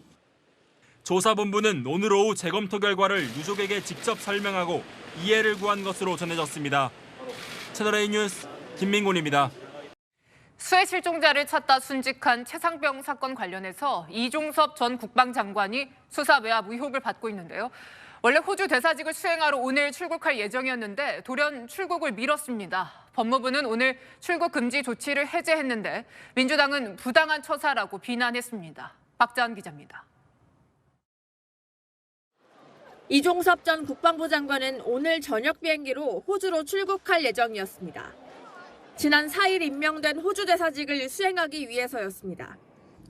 Speaker 2: 조사본부는 오늘 오후 재검토 결과를 유족에게 직접 설명하고 이해를 구한 것으로 전해졌습니다. 채널A 뉴스 김민곤입니다.
Speaker 11: 수해 실종자를 찾다 순직한 최상병 사건 관련해서 이종섭 전 국방장관이 수사 외압 의혹을 받고 있는데요. 원래 호주 대사직을 수행하러 오늘 출국할 예정이었는데 돌연 출국을 미뤘습니다. 법무부는 오늘 출국 금지 조치를 해제했는데 민주당은 부당한 처사라고 비난했습니다. 박자은 기자입니다.
Speaker 4: 이종섭 전 국방부 장관은 오늘 저녁 비행기로 호주로 출국할 예정이었습니다. 지난 4일 임명된 호주 대사직을 수행하기 위해서였습니다.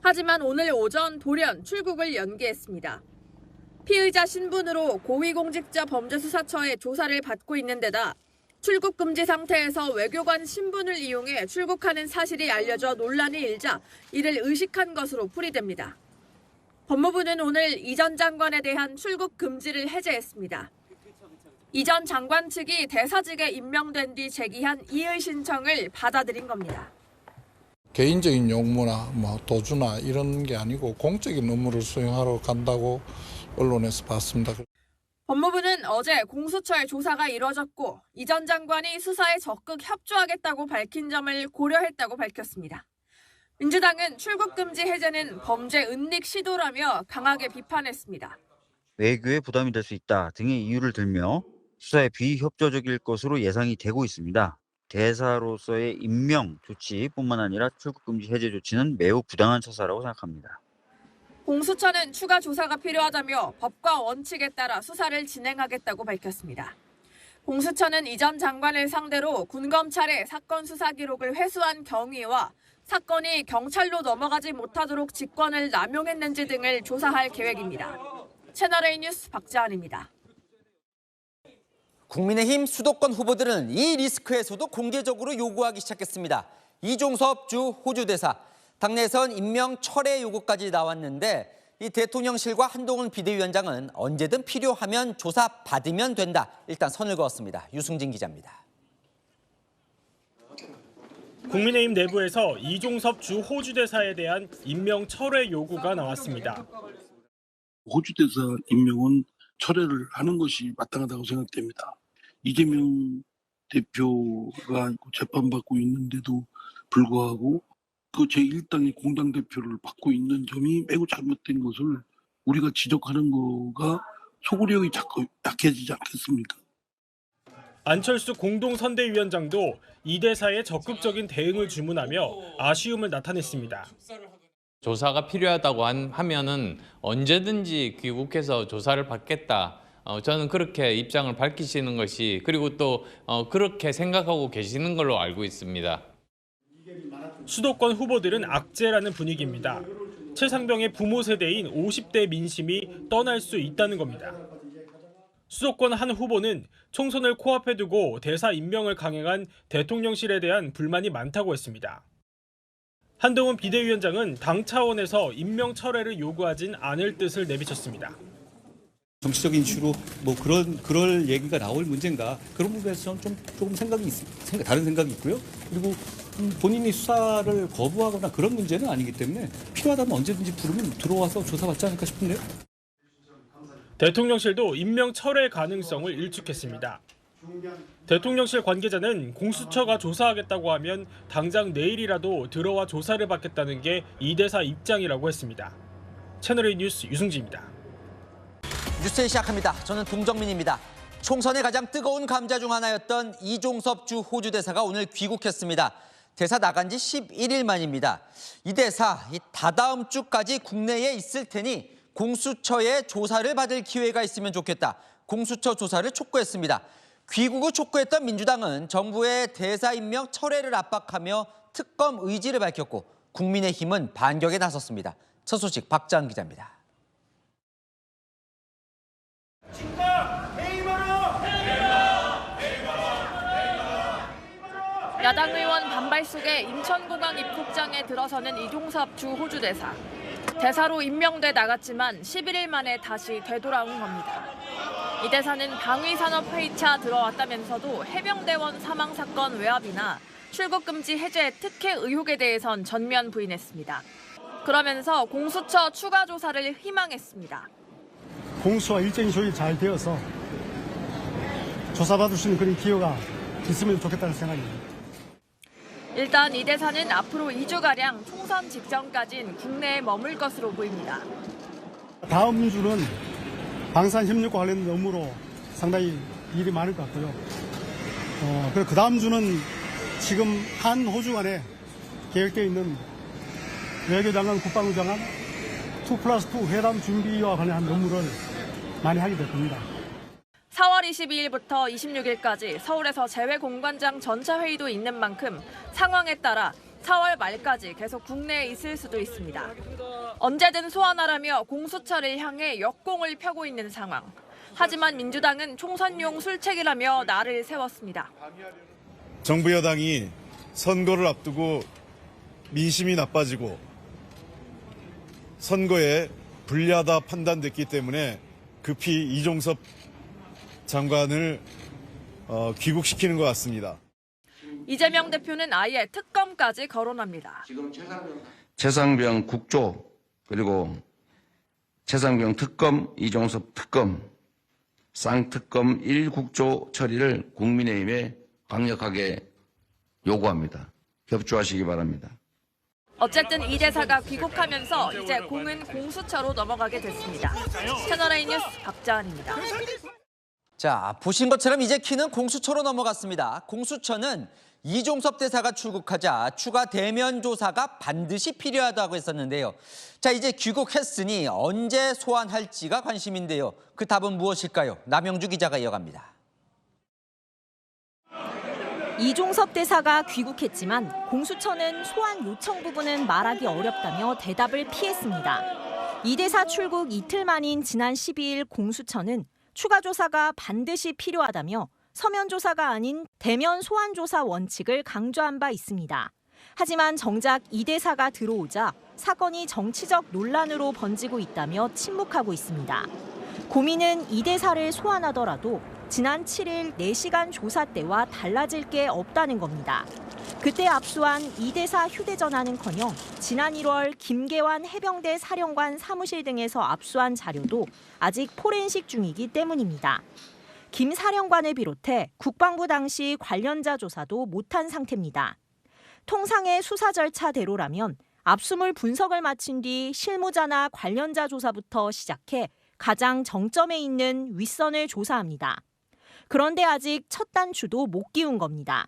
Speaker 4: 하지만 오늘 오전 돌연 출국을 연기했습니다. 피의자 신분으로 고위공직자 범죄수사처의 조사를 받고 있는 데다 출국 금지 상태에서 외교관 신분을 이용해 출국하는 사실이 알려져 논란이 일자 이를 의식한 것으로 풀이됩니다. 법무부는 오늘 이 전 장관에 대한 출국 금지를 해제했습니다. 이 전 장관 측이 대사직에 임명된 뒤 제기한 이의 신청을 받아들인 겁니다.
Speaker 6: 개인적인 용무나 도주나 이런 게 아니고 공적인 업무를 수행하러 간다고 언론에서 봤습니다.
Speaker 4: 법무부는 어제 공수처의 조사가 이뤄졌고 이 전 장관이 수사에 적극 협조하겠다고 밝힌 점을 고려했다고 밝혔습니다. 민주당은 출국 금지 해제는 범죄 은닉 시도라며 강하게 비판했습니다.
Speaker 8: 외교에 부담이 될 수 있다 등의 이유를 들며 수사에 비협조적일 것으로 예상이 되고 있습니다. 대사로서의 임명 조치뿐만 아니라 출국 금지 해제 조치는 매우 부당한 처사라고 생각합니다.
Speaker 4: 공수처는 추가 조사가 필요하다며 법과 원칙에 따라 수사를 진행하겠다고 밝혔습니다. 공수처는 이 전 장관을 상대로 군검찰의 사건 수사 기록을 회수한 경위와 사건이 경찰로 넘어가지 못하도록 직권을 남용했는지 등을 조사할 계획입니다. 채널A 뉴스 박자은입니다.
Speaker 1: 국민의힘 수도권 후보들은 이 리스크에서도 공개적으로 요구하기 시작했습니다. 이종섭 주 호주 대사, 당내에선 임명 철회 요구까지 나왔는데 이 대통령실과 한동훈 비대위원장은 언제든 필요하면 조사받으면 된다. 일단 선을 그었습니다. 유승진 기자입니다.
Speaker 2: 국민의힘 내부에서 이종섭 주 호주 대사에 대한 임명 철회 요구가 나왔습니다.
Speaker 9: 호주 대사 임명은 철회를 하는 것이 마땅하다고 생각됩니다. 이재명 대표가 재판받고 있는데도 불구하고 그 제1당의 공당 대표를 받고 있는 점이 매우 잘못된 것을 우리가 지적하는 거가 소구력이 자꾸 약해지지 않겠습니까?
Speaker 2: 안철수 공동선대위원장도 이 대사의 적극적인 대응을 주문하며 아쉬움을 나타냈습니다.
Speaker 25: 조사가 필요하다고 하면은 언제든지 귀국해서 조사를 받겠다. 저는 그렇게 입장을 밝히시는 것이 그리고 또 그렇게 생각하고 계시는 걸로 알고 있습니다.
Speaker 2: 수도권 후보들은 악재라는 분위기입니다. 최상병의 부모 세대인 50대 민심이 떠날 수 있다는 겁니다. 수도권 한 후보는 총선을 코앞에 두고 대사 임명을 강행한 대통령실에 대한 불만이 많다고 했습니다. 한동훈 비대위원장은 당 차원에서 임명 철회를 요구하진 않을 뜻을 내비쳤습니다.
Speaker 26: 정치적인 이슈로 그럴 얘기가 나올 문제인가 그런 부분에서 저는 조금 다른 생각이 있고요. 그리고 본인이 수사를 거부하거나 그런 문제는 아니기 때문에 필요하다면 언제든지 부르면 들어와서 조사받지 않을까 싶은데요.
Speaker 2: 대통령실도 임명 철회 가능성을 일축했습니다. 대통령실 관계자는 공수처가 조사하겠다고 하면 당장 내일이라도 들어와 조사를 받겠다는 게 이 대사 입장이라고 했습니다. 채널A 뉴스 유승지입니다.
Speaker 1: 뉴스에 시작합니다. 저는 동정민입니다. 총선의 가장 뜨거운 감자 중 하나였던 이종섭 주 호주 대사가 오늘 귀국했습니다. 대사 나간 지 11일 만입니다. 이 대사 다다음 주까지 국내에 있을 테니 공수처의 조사를 받을 기회가 있으면 좋겠다. 공수처 조사를 촉구했습니다. 귀국을 촉구했던 민주당은 정부의 대사 임명 철회를 압박하며 특검 의지를 밝혔고 국민의힘은 반격에 나섰습니다. 첫 소식 박자은 기자입니다.
Speaker 4: 야당 의원 반발 속에 인천공항 입국장에 들어서는 이종섭 주 호주 대사. 대사로 임명돼 나갔지만 11일 만에 다시 되돌아온 겁니다. 이 대사는 방위산업회의차 들어왔다면서도 해병대원 사망 사건 외압이나 출국금지 해제 특혜 의혹에 대해선 전면 부인했습니다. 그러면서 공수처 추가 조사를 희망했습니다.
Speaker 3: 공수와 일정이 조율이 잘 되어서 조사받을 수 있는 그런 기회가 있으면 좋겠다는 생각입니다.
Speaker 4: 일단 이 대사는 앞으로 2주가량 총선 직전까지는 국내에 머물 것으로 보입니다.
Speaker 3: 다음 주는 방산협력과 관련된 업무로 상당히 일이 많을 것 같고요. 그리고 그 다음 주는 지금 한 호주 간에 계획되어 있는 외교장관, 국방부 장관 2+2 회담 준비와 관련한 업무를 많이 하게 될 겁니다.
Speaker 4: 4월 22일부터 26일까지 서울에서 재외공관장 전차 회의도 있는 만큼 상황에 따라 4월 말까지 계속 국내에 있을 수도 있습니다. 언제든 소환하라며 공수처를 향해 역공을 펴고 있는 상황. 하지만 민주당은 총선용 술책이라며 날을 세웠습니다.
Speaker 5: 정부 여당이 선거를 앞두고 민심이 나빠지고 선거에 불리하다 판단됐기 때문에 급히 이종섭 장관을 귀국시키는 것 같습니다.
Speaker 4: 이재명 대표는 아예 특검까지 거론합니다.
Speaker 7: 최상병 국조 그리고 최상병 특검, 이종섭 특검, 쌍특검 1국조 처리를 국민의힘에 강력하게 요구합니다. 협조하시기 바랍니다.
Speaker 4: 어쨌든 이 대사가 귀국하면서 이제 공은 공수처로 넘어가게 됐습니다. 채널A 뉴스 박자은입니다.
Speaker 1: 자, 보신 것처럼 이제 키는 공수처로 넘어갔습니다. 공수처는 이종섭 대사가 출국하자 추가 대면 조사가 반드시 필요하다고 했었는데요. 자, 이제 귀국했으니 언제 소환할지가 관심인데요. 그 답은 무엇일까요? 남영주 기자가 이어갑니다.
Speaker 10: 이종섭 대사가 귀국했지만 공수처는 소환 요청 부분은 말하기 어렵다며 대답을 피했습니다. 이 대사 출국 이틀 만인 지난 12일 공수처는 추가 조사가 반드시 필요하다며 서면 조사가 아닌 대면 소환 조사 원칙을 강조한 바 있습니다. 하지만 정작 이 대사가 들어오자 사건이 정치적 논란으로 번지고 있다며 침묵하고 있습니다. 고민은 이 대사를 소환하더라도 지난 7일 4시간 조사 때와 달라질 게 없다는 겁니다. 그때 압수한 이 대사 휴대전화는커녕 지난 1월 김계환 해병대 사령관 사무실 등에서 압수한 자료도 아직 포렌식 중이기 때문입니다. 김 사령관을 비롯해 국방부 당시 관련자 조사도 못한 상태입니다. 통상의 수사 절차대로라면 압수물 분석을 마친 뒤 실무자나 관련자 조사부터 시작해 가장 정점에 있는 윗선을 조사합니다. 그런데 아직 첫 단추도 못 끼운 겁니다.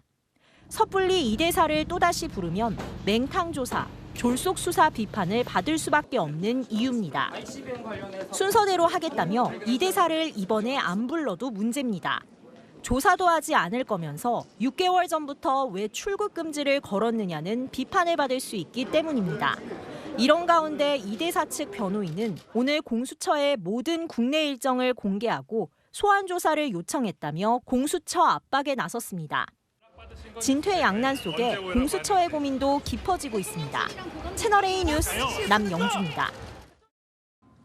Speaker 10: 섣불리 이 대사를 또다시 부르면 맹탕 조사, 졸속 수사 비판을 받을 수밖에 없는 이유입니다. 순서대로 하겠다며 이 대사를 이번에 안 불러도 문제입니다. 조사도 하지 않을 거면서 6개월 전부터 왜 출국 금지를 걸었느냐는 비판을 받을 수 있기 때문입니다. 이런 가운데 이 대사 측 변호인은 오늘 공수처의 모든 국내 일정을 공개하고 소환 조사를 요청했다며 공수처 압박에 나섰습니다. 진퇴양난 속에 공수처의 고민도 깊어지고 있습니다. 채널A 뉴스 남영주입니다.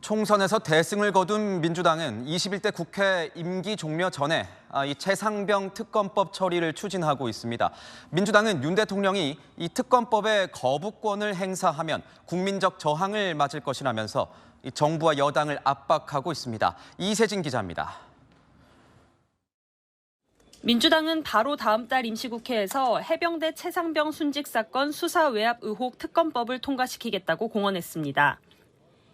Speaker 12: 총선에서 대승을 거둔 민주당은 21대 국회 임기 종료 전에 이 최상병 특검법 처리를 추진하고 있습니다. 민주당은 윤 대통령이 이 특검법의 거부권을 행사하면 국민적 저항을 맞을 것이라면서 이 정부와 여당을 압박하고 있습니다. 이세진 기자입니다.
Speaker 14: 민주당은 바로 다음 달 임시국회에서 해병대 최상병 순직 사건 수사 외압 의혹 특검법을 통과시키겠다고 공언했습니다.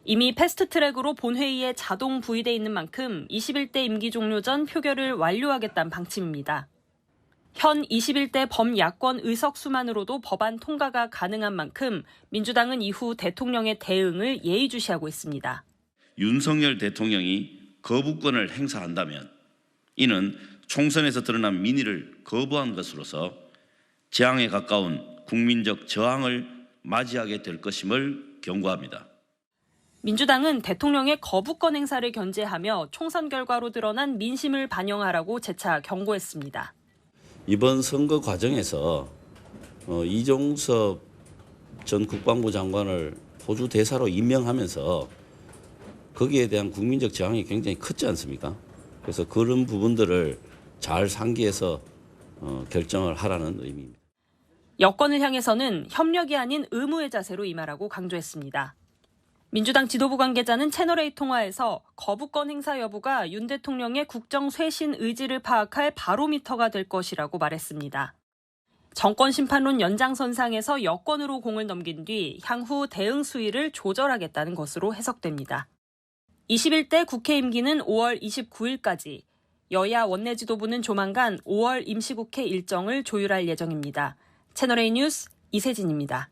Speaker 14: 이미 패스트트랙으로 본회의에 자동 부의돼 있는 만큼 21대 임기 종료 전 표결을 완료하겠다는 방침입니다. 현 21대 범야권 의석수만으로도 법안 통과가 가능한 만큼 민주당은 이후 대통령의 대응을 예의주시하고 있습니다.
Speaker 15: 윤석열 대통령이 거부권을 행사한다면 이는 총선에서 드러난 민의를 거부한 것으로서 재앙에 가까운 국민적 저항을 맞이하게 될 것임을 경고합니다.
Speaker 14: 민주당은 대통령의 거부권 행사를 견제하며 총선 결과로 드러난 민심을 반영하라고 재차 경고했습니다.
Speaker 27: 이번 선거 과정에서 이종섭 전 국방부 장관을 호주 대사로 임명하면서 거기에 대한 국민적 저항이 굉장히 컸지 않습니까? 그래서 그런 부분들을 잘 상기해서 결정을 하라는 의미입니다.
Speaker 14: 여권을 향해서는 협력이 아닌 의무의 자세로 임하라고 강조했습니다. 민주당 지도부 관계자는 채널A 통화에서 거부권 행사 여부가 윤 대통령의 국정 쇄신 의지를 파악할 바로미터가 될 것이라고 말했습니다. 정권 심판론 연장선상에서 여권으로 공을 넘긴 뒤 향후 대응 수위를 조절하겠다는 것으로 해석됩니다. 21대 국회 임기는 5월 29일까지, 여야 원내 지도부는 조만간 5월 임시국회 일정을 조율할 예정입니다. 채널A 뉴스 이세진입니다.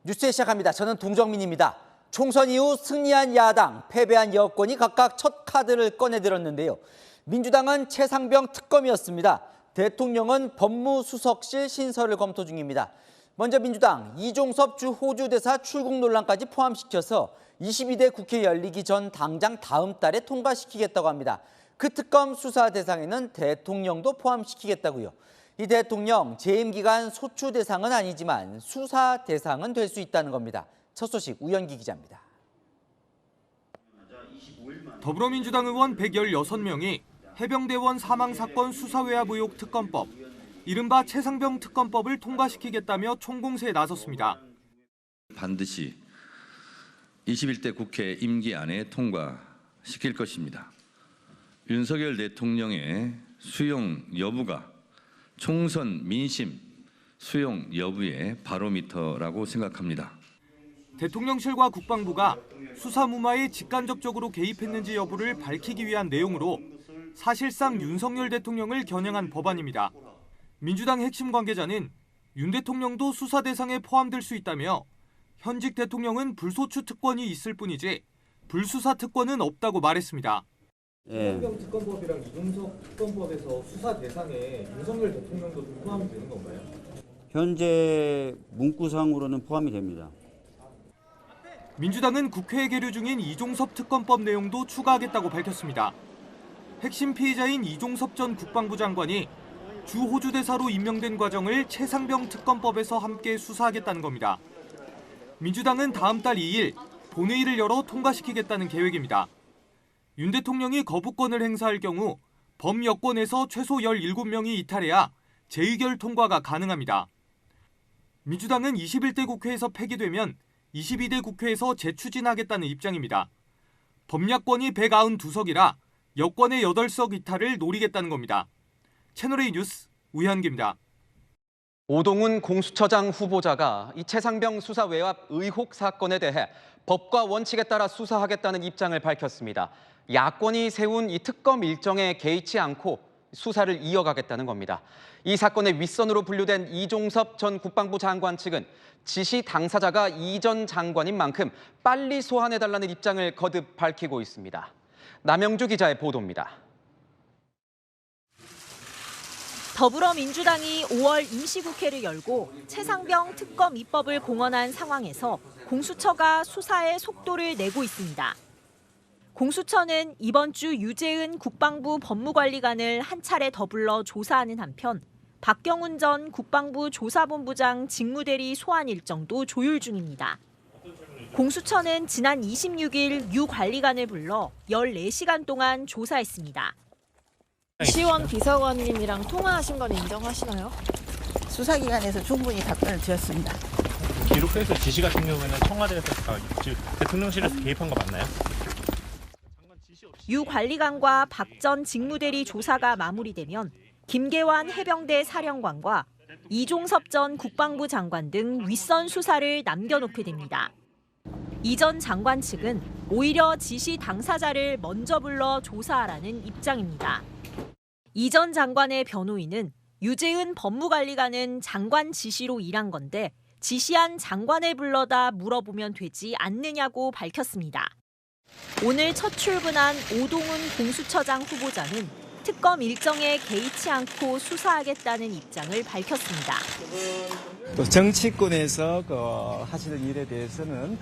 Speaker 1: 뉴스에 시작합니다. 저는 동정민입니다. 총선 이후 승리한 야당, 패배한 여권이 각각 첫 카드를 꺼내들었는데요. 민주당은 최상병 특검이었습니다. 대통령은 법무수석실 신설을 검토 중입니다. 먼저 민주당 이종섭 주 호주 대사 출국 논란까지 포함시켜서 22대 국회 열리기 전 당장 다음 달에 통과시키겠다고 합니다. 그 특검 수사 대상에는 대통령도 포함시키겠다고요. 이 대통령 재임 기간 소추 대상은 아니지만 수사 대상은 될 수 있다는 겁니다. 첫 소식 우현기 기자입니다.
Speaker 13: 더불어민주당 의원 116명이 해병대원 사망 사건 수사 외압 의혹 특검법, 이른바 최상병 특검법을 통과시키겠다며 총공세에 나섰습니다.
Speaker 16: 반드시 21대 국회 임기 안에 통과시킬 것입니다. 윤석열 대통령의 수용 여부가 총선 민심 수용 여부의 바로미터라고 생각합니다.
Speaker 13: 대통령실과 국방부가 수사 무마에 직간접적으로 개입했는지 여부를 밝히기 위한 내용으로 사실상 윤석열 대통령을 겨냥한 법안입니다. 민주당 핵심 관계자는 윤 대통령도 수사 대상에 포함될 수 있다며 현직 대통령은 불소추 특권이 있을 뿐이지 불수사 특권은 없다고 말했습니다.
Speaker 17: 최상병 특검법이랑 이종섭 특검법에서 수사 대상에 윤석열 대통령도 좀 포함이 되는 건가요?
Speaker 8: 현재 문구상으로는 포함이 됩니다.
Speaker 13: 민주당은 국회에 계류 중인 이종섭 특검법 내용도 추가하겠다고 밝혔습니다. 핵심 피의자인 이종섭 전 국방부 장관이 주 호주 대사로 임명된 과정을 최상병 특검법에서 함께 수사하겠다는 겁니다. 민주당은 다음 달 2일 본회의를 열어 통과시키겠다는 계획입니다. 윤 대통령이 거부권을 행사할 경우 범여권에서 최소 17명이 이탈해야 재의결 통과가 가능합니다. 민주당은 21대 국회에서 폐기되면 22대 국회에서 재추진하겠다는 입장입니다. 범야권이 192석이라 여권의 8석 이탈을 노리겠다는 겁니다. 채널A 뉴스 우현기입니다.
Speaker 12: 오동훈 공수처장 후보자가 이 최상병 수사 외압 의혹 사건에 대해 법과 원칙에 따라 수사하겠다는 입장을 밝혔습니다. 야권이 세운 이 특검 일정에 개의치 않고 수사를 이어가겠다는 겁니다. 이 사건의 윗선으로 분류된 이종섭 전 국방부 장관 측은 지시 당사자가 이 전 장관인 만큼 빨리 소환해달라는 입장을 거듭 밝히고 있습니다. 남영주 기자의 보도입니다.
Speaker 10: 더불어민주당이 5월 임시국회를 열고 최상병 특검 입법을 공언한 상황에서 공수처가 수사에 속도를 내고 있습니다. 공수처는 이번 주 유재은 국방부 법무관리관을 한 차례 더 불러 조사하는 한편 박경훈 전 국방부 조사본부장 직무대리 소환 일정도 조율 중입니다. 공수처는 지난 26일 유 관리관을 불러 14시간 동안 조사했습니다.
Speaker 18: 시원 비서관님이랑 통화하신 건 인정하시나요?
Speaker 19: 수사기관에서 충분히 답변을 드렸습니다.
Speaker 21: 기록돼서 지시 같은 경우에는 청와대에서 대통령실에서 개입한 거 맞나요?
Speaker 10: 유 관리관과 박 전 직무대리 조사가 마무리되면 김계환 해병대 사령관과 이종섭 전 국방부 장관 등 윗선 수사를 남겨놓게 됩니다. 이 전 장관 측은 오히려 지시 당사자를 먼저 불러 조사하라는 입장입니다. 이 전 장관의 변호인은 유재은 법무관리관은 장관 지시로 일한 건데 지시한 장관을 불러다 물어보면 되지 않느냐고 밝혔습니다. 오늘 첫 출근한 오동훈 공수처장 후보자는 특검 일정에 개의치 않고 수사하겠다는 입장을 밝혔습니다.
Speaker 22: 또 정치권에서 하시는 일에 대해서는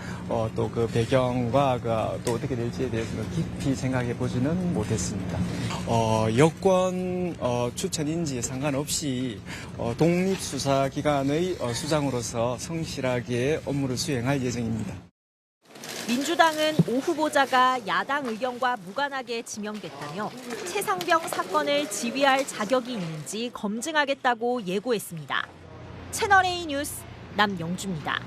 Speaker 22: 또 그 배경과 또 어떻게 될지에 대해서는 깊이 생각해 보지는 못했습니다. 여권 추천인지에 상관없이 독립수사기관의 수장으로서 성실하게 업무를 수행할 예정입니다.
Speaker 10: 민주당은 오 후보자가 야당 의견과 무관하게 지명됐다며 최상병 사건을 지휘할 자격이 있는지 검증하겠다고 예고했습니다. 채널A 뉴스 남영주입니다.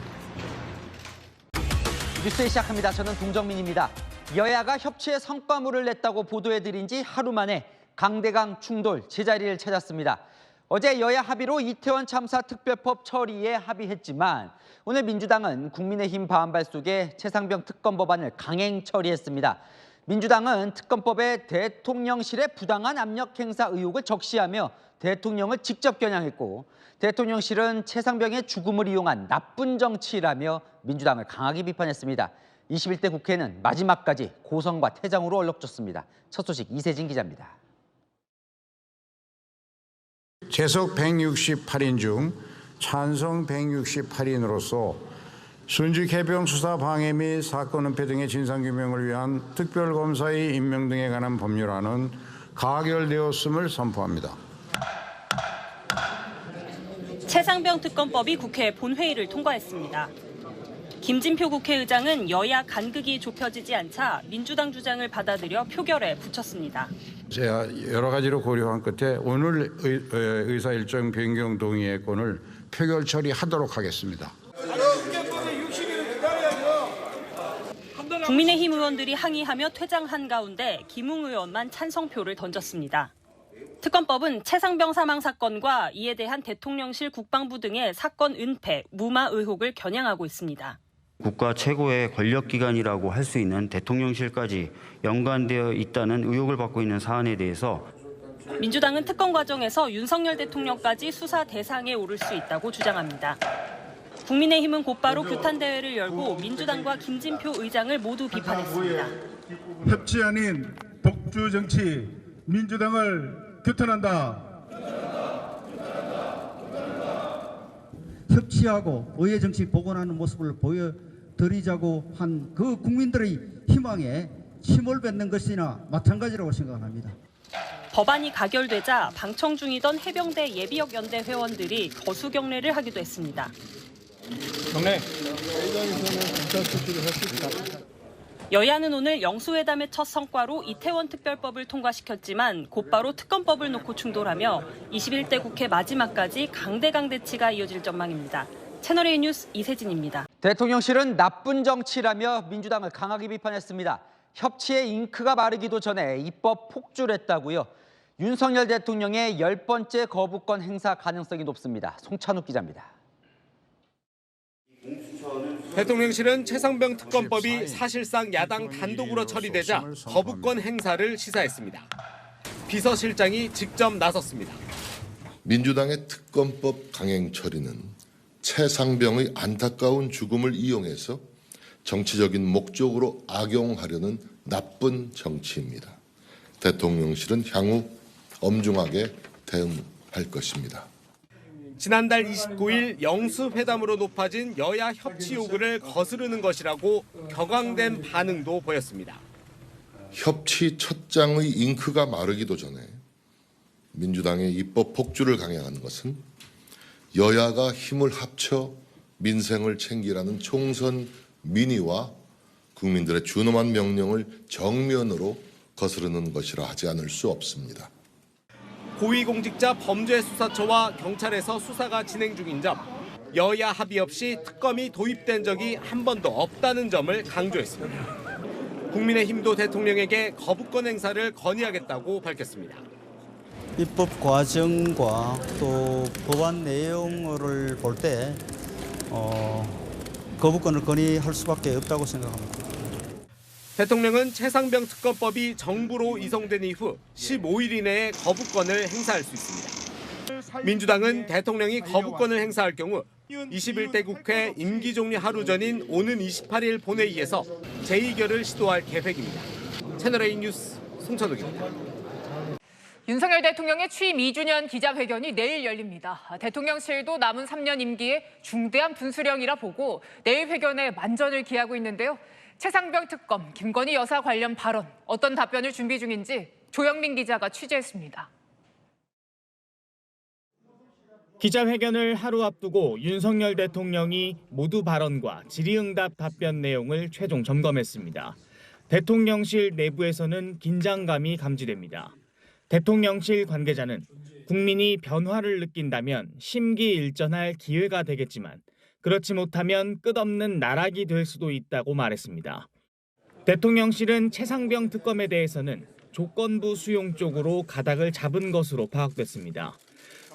Speaker 1: 뉴스 시작합니다. 저는 동정민입니다. 여야가 협치의 성과물을 냈다고 보도해드린 지 하루 만에 강대강 충돌 제자리를 찾았습니다. 어제 여야 합의로 이태원 참사 특별법 처리에 합의했지만 오늘 민주당은 국민의힘 반발 속에 최상병 특검 법안을 강행 처리했습니다. 민주당은 특검법에 대통령실의 부당한 압력 행사 의혹을 적시하며 대통령을 직접 겨냥했고 대통령실은 최상병의 죽음을 이용한 나쁜 정치라며 민주당을 강하게 비판했습니다. 21대 국회는 마지막까지 고성과 퇴장으로 얼룩졌습니다. 첫 소식 이세진 기자입니다.
Speaker 6: 재석 168인 중 찬성 168인으로서 순직 해병 수사 방해 및 사건 은폐 등의 진상규명을 위한 특별검사의 임명 등에 관한 법률안은 가결되었음을 선포합니다.
Speaker 14: 최상병 특검법이 국회 본회의를 통과했습니다. 김진표 국회의장은 여야 간극이 좁혀지지 않자 민주당 주장을 받아들여 표결에 붙였습니다.
Speaker 6: 제가 여러 가지로 고려한 끝에 오늘 의사 일정 변경 동의의 건을 표결 처리하도록 하겠습니다.
Speaker 14: 국민의힘 의원들이 항의하며 퇴장한 가운데 김웅 의원만 찬성표를 던졌습니다. 특검법은 최상병 사망 사건과 이에 대한 대통령실 국방부 등의 사건 은폐, 무마 의혹을 겨냥하고 있습니다.
Speaker 8: 국가 최고의 권력기관이라고 할 수 있는 대통령실까지 연관되어 있다는 의혹을 받고 있는 사안에 대해서
Speaker 14: 민주당은 특검 과정에서 윤석열 대통령까지 수사 대상에 오를 수 있다고 주장합니다. 국민의힘은 곧바로 규탄 대회를 열고 민주당과 김진표 의장을 모두 비판했습니다.
Speaker 9: 협치 아닌 독주 정치, 민주당을 규탄한다.
Speaker 11: 협치하고 의회 정치 복원하는 모습을 보여드리자고 한 그 국민들의 희망에 침을 뱉는 것이나 마찬가지라고 생각합니다.
Speaker 14: 법안이 가결되자 방청 중이던 해병대 예비역 연대 회원들이 거수 경례를 하기도 했습니다.
Speaker 9: 경례. 회의장에서는 검찰 출두를 할 수 있다.
Speaker 14: 여야는 오늘 영수회담의 첫 성과로 이태원 특별법을 통과시켰지만 곧바로 특검법을 놓고 충돌하며 21대 국회 마지막까지 강대치가 이어질 전망입니다. 채널A 뉴스 이세진입니다.
Speaker 1: 대통령실은 나쁜 정치라며 민주당을 강하게 비판했습니다. 협치의 잉크가 마르기도 전에 입법 폭주했다고요. 윤석열 대통령의 10번째 거부권 행사 가능성이 높습니다. 송찬욱 기자입니다.
Speaker 20: 대통령실은 최상병 특검법이 사실상 야당 단독으로 처리되자 거부권 행사를 시사했습니다. 비서실장이 직접 나섰습니다.
Speaker 23: 민주당의 특검법 강행 처리는 최상병의 안타까운 죽음을 이용해서 정치적인 목적으로 악용하려는 나쁜 정치입니다. 대통령실은 향후 엄중하게 대응할 것입니다.
Speaker 20: 지난달 29일 영수회담으로 높아진 여야 협치 요구를 거스르는 것이라고 격앙된 반응도 보였습니다.
Speaker 23: 협치 첫 장의 잉크가 마르기도 전에 민주당의 입법 폭주를 강행하는 것은 여야가 힘을 합쳐 민생을 챙기라는 총선 민의와 국민들의 준엄한 명령을 정면으로 거스르는 것이라 하지 않을 수 없습니다.
Speaker 20: 고위공직자 범죄수사처와 경찰에서 수사가 진행 중인 점, 여야 합의 없이 특검이 도입된 적이 한 번도 없다는 점을 강조했습니다. 국민의힘도 대통령에게 거부권 행사를 건의하겠다고 밝혔습니다.
Speaker 11: 입법 과정과 또 법안 내용을 볼 때 거부권을 건의할 수밖에 없다고 생각합니다.
Speaker 20: 대통령은 최상병 특검법이 정부로 이송된 이후 15일 이내에 거부권을 행사할 수 있습니다. 민주당은 대통령이 거부권을 행사할 경우 21대 국회 임기 종료 하루 전인 오는 28일 본회의에서 재의결을 시도할 계획입니다. 채널A 뉴스 송찬욱입니다.
Speaker 24: 윤석열 대통령의 취임 2주년 기자회견이 내일 열립니다. 대통령실도 남은 3년 임기에 중대한 분수령이라 보고 내일 회견에 만전을 기하고 있는데요. 최상병 특검, 김건희 여사 관련 발언, 어떤 답변을 준비 중인지 조영민 기자가 취재했습니다.
Speaker 2: 기자회견을 하루 앞두고 윤석열 대통령이 모두 발언과 질의응답 답변 내용을 최종 점검했습니다. 대통령실 내부에서는 긴장감이 감지됩니다. 대통령실 관계자는 국민이 변화를 느낀다면 심기일전할 기회가 되겠지만 그렇지 못하면 끝없는 나락이 될 수도 있다고 말했습니다. 대통령실은 최상병 특검에 대해서는 조건부 수용 쪽으로 가닥을 잡은 것으로 파악됐습니다.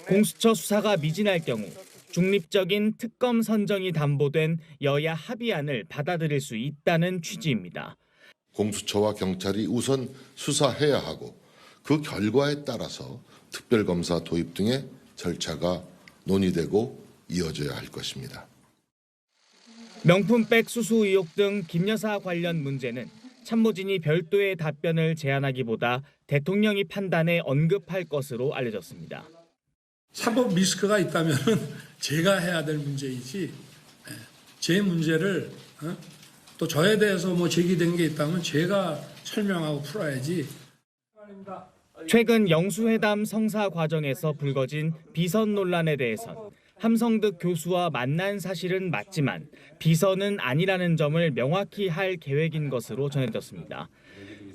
Speaker 2: 공수처 수사가 미진할 경우 중립적인 특검 선정이 담보된 여야 합의안을 받아들일 수 있다는 취지입니다.
Speaker 23: 공수처와 경찰이 우선 수사해야 하고 그 결과에 따라서 특별검사 도입 등의 절차가 논의되고 이어져야 할 것입니다.
Speaker 3: 명품백 수수 의혹 등 김 여사 관련 문제는 참모진이 별도의 답변을 제안하기보다 대통령이 판단에 언급할 것으로 알려졌습니다.
Speaker 4: 사법 리스크가 있다면 제가 해야 될 문제이지 제 문제를 또 저에 대해서 뭐 제기된 게 있다면 제가 설명하고 풀어야지.
Speaker 3: 최근 영수회담 성사 과정에서 불거진 비선 논란에 대해선 함성득 교수와 만난 사실은 맞지만 비선은 아니라는 점을 명확히 할 계획인 것으로 전해졌습니다.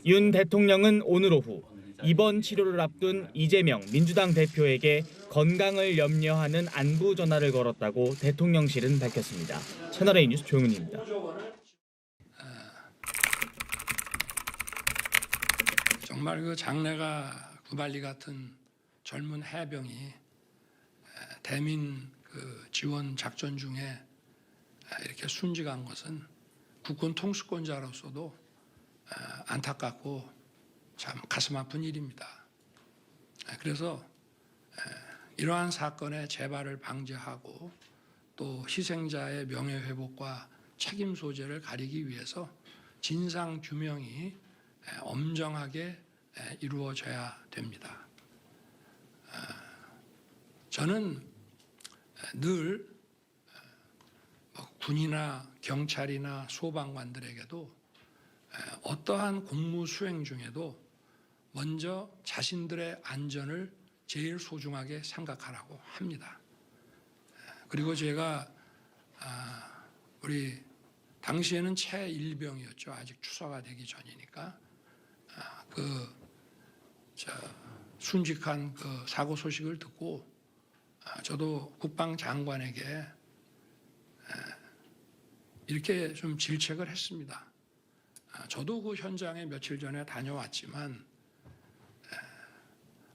Speaker 3: 윤 대통령은 오늘 오후 입원 치료를 앞둔 이재명 민주당 대표에게 건강을 염려하는 안부 전화를 걸었다고 대통령실은 밝혔습니다. 채널A 뉴스 조용훈입니다.
Speaker 4: 정말 그 장래가 구발리 같은 젊은 해병이 대민 그 지원 작전 중에 이렇게 순직한 것은 국군 통수권자로서도 안타깝고 참 가슴 아픈 일입니다. 그래서 이러한 사건의 재발을 방지하고 또 희생자의 명예회복과 책임 소재를 가리기 위해서 진상 규명이 엄정하게 이루어져야 됩니다. 저는 늘 군이나 경찰이나 소방관들에게도 어떠한 공무 수행 중에도 먼저 자신들의 안전을 제일 소중하게 생각하라고 합니다. 그리고 제가 우리 당시에는 최일병이었죠. 아직 추사가 되기 전이니까 순직한 그 사고 소식을 듣고 저도 국방장관에게 이렇게 좀 질책을 했습니다. 저도 그 현장에 며칠 전에 다녀왔지만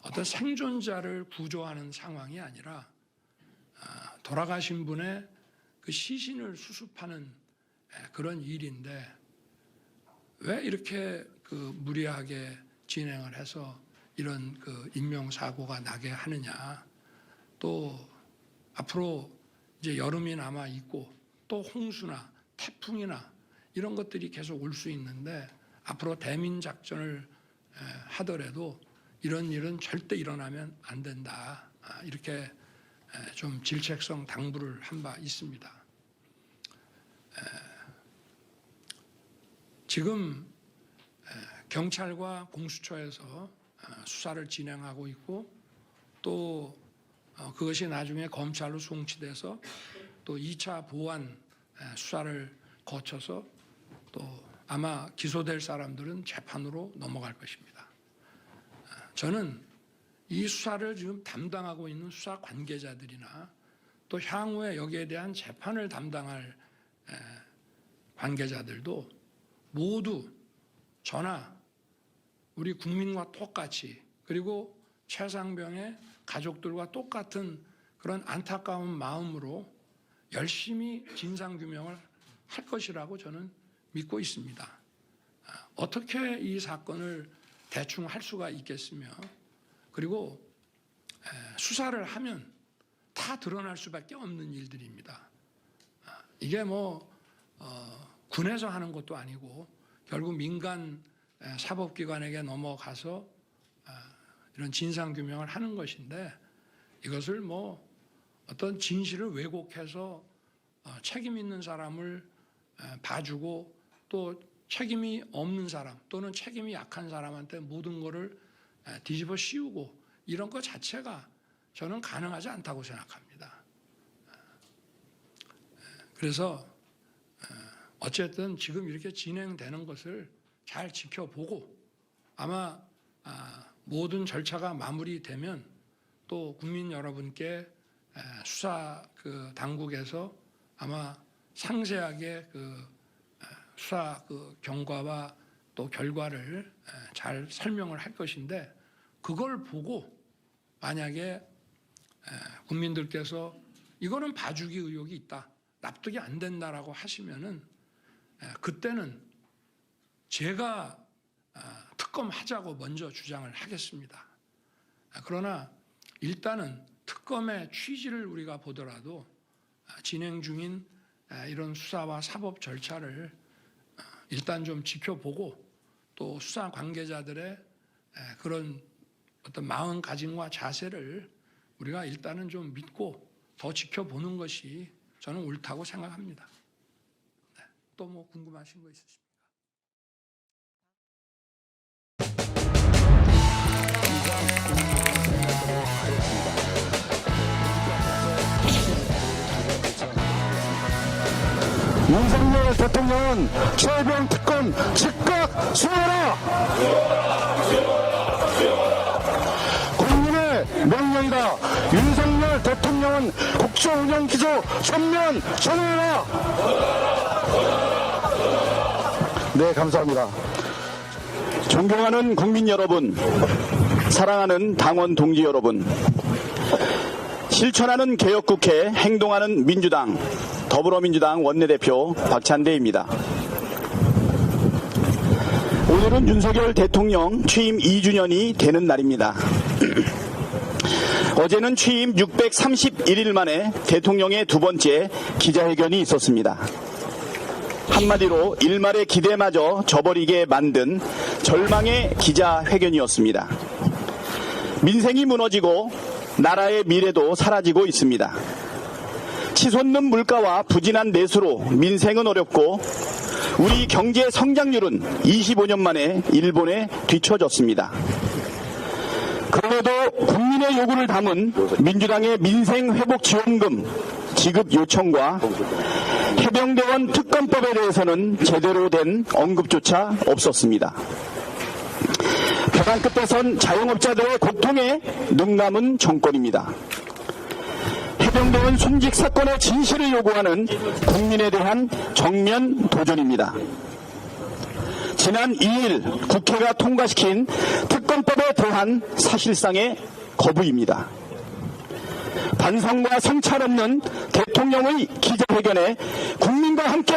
Speaker 4: 어떤 생존자를 구조하는 상황이 아니라 돌아가신 분의 그 시신을 수습하는 그런 일인데 왜 이렇게 그 무리하게 진행을 해서 이런 그 인명사고가 나게 하느냐. 또 앞으로 이제 여름이 남아 있고 또 홍수나 태풍이나 이런 것들이 계속 올 수 있는데 앞으로 대민 작전을 하더라도 이런 일은 절대 일어나면 안 된다. 이렇게 좀 질책성 당부를 한 바 있습니다. 지금 경찰과 공수처에서 수사를 진행하고 있고 또 그것이 나중에 검찰로 송치돼서 또 2차 보완 수사를 거쳐서 또 아마 기소될 사람들은 재판으로 넘어갈 것입니다. 저는 이 수사를 지금 담당하고 있는 수사 관계자들이나 또 향후에 여기에 대한 재판을 담당할 관계자들도 모두 저나 우리 국민과 똑같이 그리고 최상병의 가족들과 똑같은 그런 안타까운 마음으로 열심히 진상규명을 할 것이라고 저는 믿고 있습니다. 어떻게 이 사건을 대충 할 수가 있겠으며 그리고 수사를 하면 다 드러날 수밖에 없는 일들입니다. 이게 뭐 군에서 하는 것도 아니고 결국 민간 사법기관에게 넘어가서 이런 진상규명을 하는 것인데 이것을 뭐 어떤 진실을 왜곡해서 책임 있는 사람을 봐주고 또 책임이 없는 사람 또는 책임이 약한 사람한테 모든 것을 뒤집어 씌우고 이런 것 자체가 저는 가능하지 않다고 생각합니다. 그래서 어쨌든 지금 이렇게 진행되는 것을 잘 지켜보고 아마 모든 절차가 마무리되면 또 국민 여러분께 수사 그 당국에서 아마 상세하게 그 수사 그 경과와 또 결과를 잘 설명을 할 것인데 그걸 보고 만약에 국민들께서 이거는 봐주기 의혹이 있다, 납득이 안 된다라고 하시면은 그때는 제가 특검하자고 먼저 주장을 하겠습니다. 그러나 일단은 특검의 취지를 우리가 보더라도 진행 중인 이런 수사와 사법 절차를 일단 좀 지켜보고 또 수사 관계자들의 그런 어떤 마음가짐과 자세를 우리가 일단은 좀 믿고 더 지켜보는 것이 저는 옳다고 생각합니다. 또 뭐 궁금하신 거 있으십니까?
Speaker 5: 윤석열 대통령은 최병 특검 즉각 수여하라! 국민의 명령이다. 윤석열 대통령은 국조 운영 기조 전면 전환하라! 네, 감사합니다.
Speaker 7: 존경하는 국민 여러분, 사랑하는 당원 동지 여러분, 실천하는 개혁국회, 행동하는 민주당, 더불어민주당 원내대표 박찬대입니다. 오늘은 윤석열 대통령 취임 2주년이 되는 날입니다. 어제는 취임 631일 만에 대통령의 두 번째 기자회견이 있었습니다. 한마디로 일말의 기대마저 저버리게 만든 절망의 기자회견이었습니다. 민생이 무너지고 나라의 미래도 사라지고 있습니다. 치솟는 물가와 부진한 내수로 민생은 어렵고 우리 경제 성장률은 25년 만에 일본에 뒤처졌습니다. 그래도 국민의 요구를 담은 민주당의 민생회복지원금 지급 요청과 해병대원 특검법에 대해서는 제대로 된 언급조차 없었습니다. 벼랑 끝에 선 자영업자들의 고통에 눈감은 정권입니다. 해병대원 순직 사건의 진실을 요구하는 국민에 대한 정면 도전입니다. 지난 2일 국회가 통과시킨 특검법에 대한 사실상의 거부입니다. 반성과 성찰 없는 대통령의 기자회견에 국민과 함께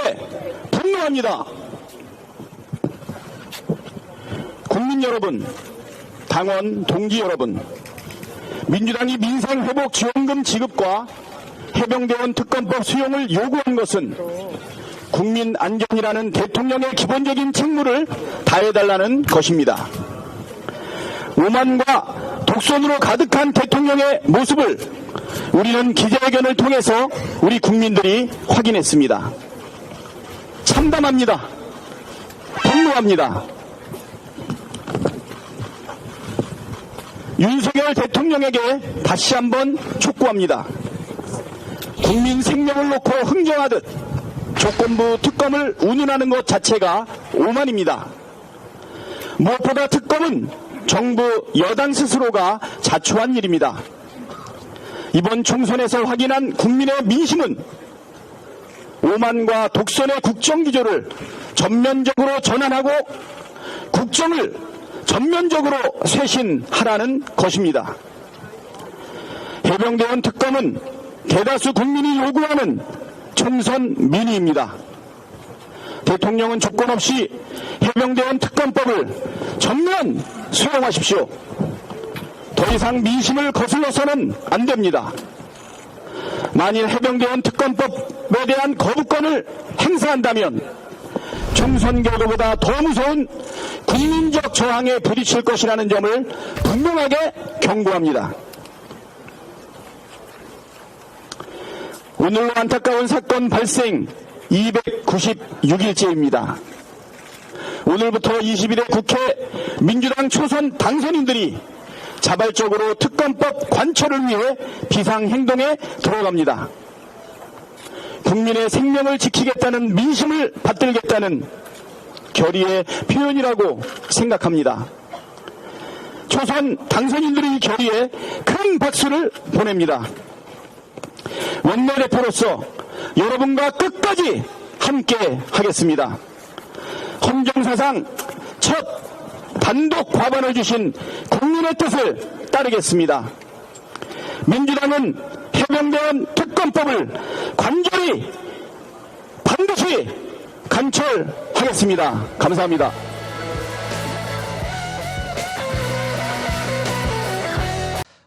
Speaker 7: 분노합니다. 국민 여러분, 당원 동지 여러분, 민주당이 민생회복지원금 지급과 해병대원 특검법 수용을 요구한 것은 국민 안전이라는 대통령의 기본적인 책무를 다해달라는 것입니다. 오만과 독선으로 가득한 대통령의 모습을 우리는 기자회견을 통해서 우리 국민들이 확인했습니다. 참담합니다. 분노합니다. 윤석열 대통령에게 다시 한번 촉구합니다. 국민 생명을 놓고 흥정하듯 조건부 특검을 운운하는 것 자체가 오만입니다. 무엇보다 특검은 정부 여당 스스로가 자초한 일입니다. 이번 총선에서 확인한 국민의 민심은 오만과 독선의 국정기조를 전면적으로 전환하고 국정을 전면적으로 쇄신하라는 것입니다. 해병대원 특검은 대다수 국민이 요구하는 총선 민의입니다. 대통령은 조건 없이 해병대원 특검법을 전면 수용하십시오. 더 이상 민심을 거슬러서는 안 됩니다. 만일 해병대원 특검법에 대한 거부권을 행사한다면 총선 결과보다 더 무서운 국민적 저항에 부딪힐 것이라는 점을 분명하게 경고합니다. 오늘로 안타까운 사건 발생 296일째입니다. 오늘부터 20일에 국회 민주당 초선 당선인들이 자발적으로 특검법 관철을 위해 비상행동에 들어갑니다. 국민의 생명을 지키겠다는 민심을 받들겠다는 결의의 표현이라고 생각합니다. 초선 당선인들의 이 결의에 큰 박수를 보냅니다. 원내대표로서 여러분과 끝까지 함께 하겠습니다. 헌정사상 첫 단독 과반을 주신 국민의 뜻을 따르겠습니다. 민주당은 해병대원 특검법을 관절히 반드시 관철하겠습니다. 감사합니다.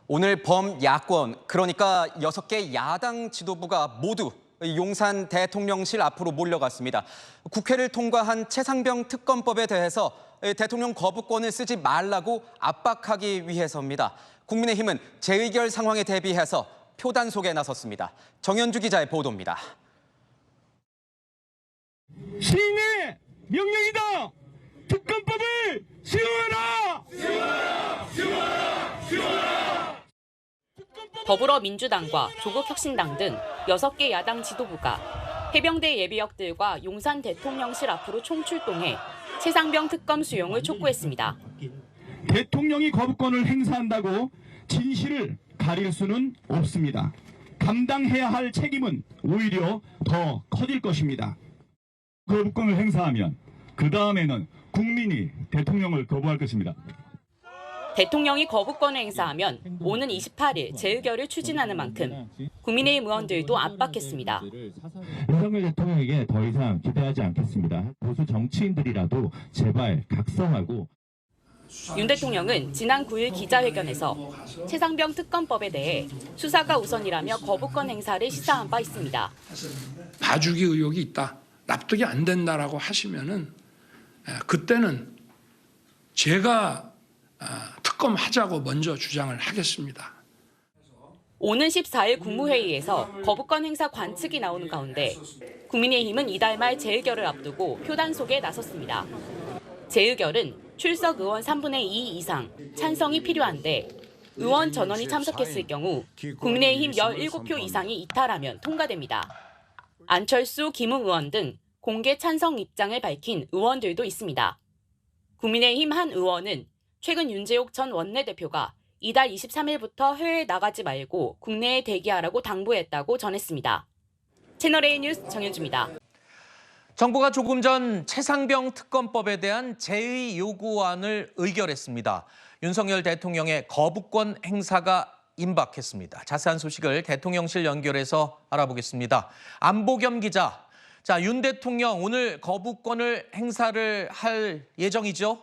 Speaker 12: 오늘 범야권, 그러니까 6개 야당 지도부가 모두 용산 대통령실 앞으로 몰려갔습니다. 국회를 통과한 최상병 특검법에 대해서 대통령 거부권을 쓰지 말라고 압박하기 위해서입니다. 국민의힘은 재의결 상황에 대비해서 표단속에 나섰습니다. 정현주 기자의 보도입니다.
Speaker 5: 시인의 명령이다. 특검법을 시행하라.
Speaker 13: 더불어민주당과 조국혁신당 등 6개 야당 지도부가 해병대 예비역들과 용산 대통령실 앞으로 총출동해 최상병 특검 수용을 촉구했습니다.
Speaker 5: 대통령이 거부권을 행사한다고 진실을 가릴 수는 없습니다. 감당해야 할 책임은 오히려 더 커질 것입니다. 거부권을 행사하면 그 다음에는 국민이 대통령을 거부할 것입니다.
Speaker 13: 대통령이 거부권을 행사하면 오는 28일 재의결을 추진하는 만큼 국민의힘 의원들도 압박했습니다.
Speaker 15: 윤석열 대통령에게 더 이상 기대하지 않겠습니다. 보수 정치인들이라도 제발 각성하고.
Speaker 13: 윤 대통령은 지난 9일 기자회견에서 최상병 특검법에 대해 수사가 우선이라며 거부권 행사를 시사한 바 있습니다.
Speaker 4: 봐주기 의혹이 있다, 납득이 안 된다라고 하시면은 그때는 제가 특검하자고 먼저 주장을 하겠습니다.
Speaker 13: 오는 14일 국무회의에서 거부권 행사 관측이 나오는 가운데 국민의힘은 이달 말 재의결을 앞두고 표단속에 나섰습니다. 재의결은 출석 의원 3분의 2 이상 찬성이 필요한데 의원 전원이 참석했을 경우 국민의힘 17표 이상이 이탈하면 통과됩니다. 안철수, 김웅 의원 등 공개 찬성 입장을 밝힌 의원들도 있습니다. 국민의힘 한 의원은 최근 윤재옥 전 원내대표가 이달 23일부터 해외에 나가지 말고 국내에 대기하라고 당부했다고 전했습니다. 채널A 뉴스 정현주입니다.
Speaker 16: 정부가 조금 전 최상병 특검법에 대한 재의 요구안을 의결했습니다. 윤석열 대통령의 거부권 행사가 임박했습니다. 자세한 소식을 대통령실 연결해서 알아보겠습니다. 안보겸 기자, 윤 대통령 오늘 거부권을 행사를 할 예정이죠?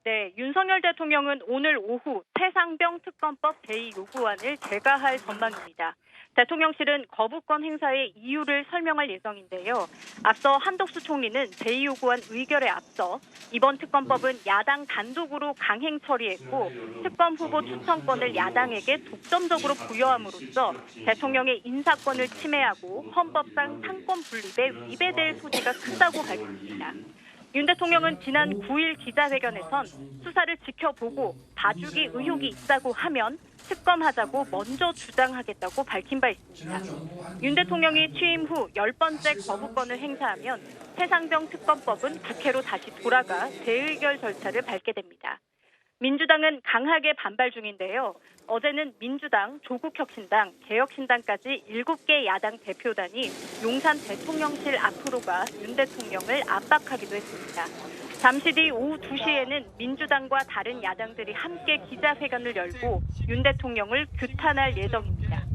Speaker 17: 네, 윤석열 대통령은 오늘 오후 최상병 특검법 재의 요구안을 제가할 전망입니다. 대통령실은 거부권 행사의 이유를 설명할 예정인데요. 앞서 한덕수 총리는 재의 요구안 의결에 앞서 이번 특검법은 야당 단독으로 강행 처리했고 특검 후보 추천권을 야당에게 독점적으로 부여함으로써 대통령의 인사권을 침해하고 헌법상 상권 분립에 위배될 소지가 크다고 밝혔습니다. 윤 대통령은 지난 9일 기자회견에선 수사를 지켜보고 봐주기 의혹이 있다고 하면 특검하자고 먼저 주장하겠다고 밝힌 바 있습니다. 윤 대통령이 취임 후 10번째 거부권을 행사하면 최상병 특검법은 국회로 다시 돌아가 재의결 절차를 밟게 됩니다. 민주당은 강하게 반발 중인데요. 어제는 민주당, 조국혁신당, 개혁신당까지 7개 야당 대표단이 용산 대통령실 앞으로 가 윤 대통령을 압박하기도 했습니다. 잠시 뒤 오후 2시에는 민주당과 다른 야당들이 함께 기자회견을 열고 윤 대통령을 규탄할 예정입니다.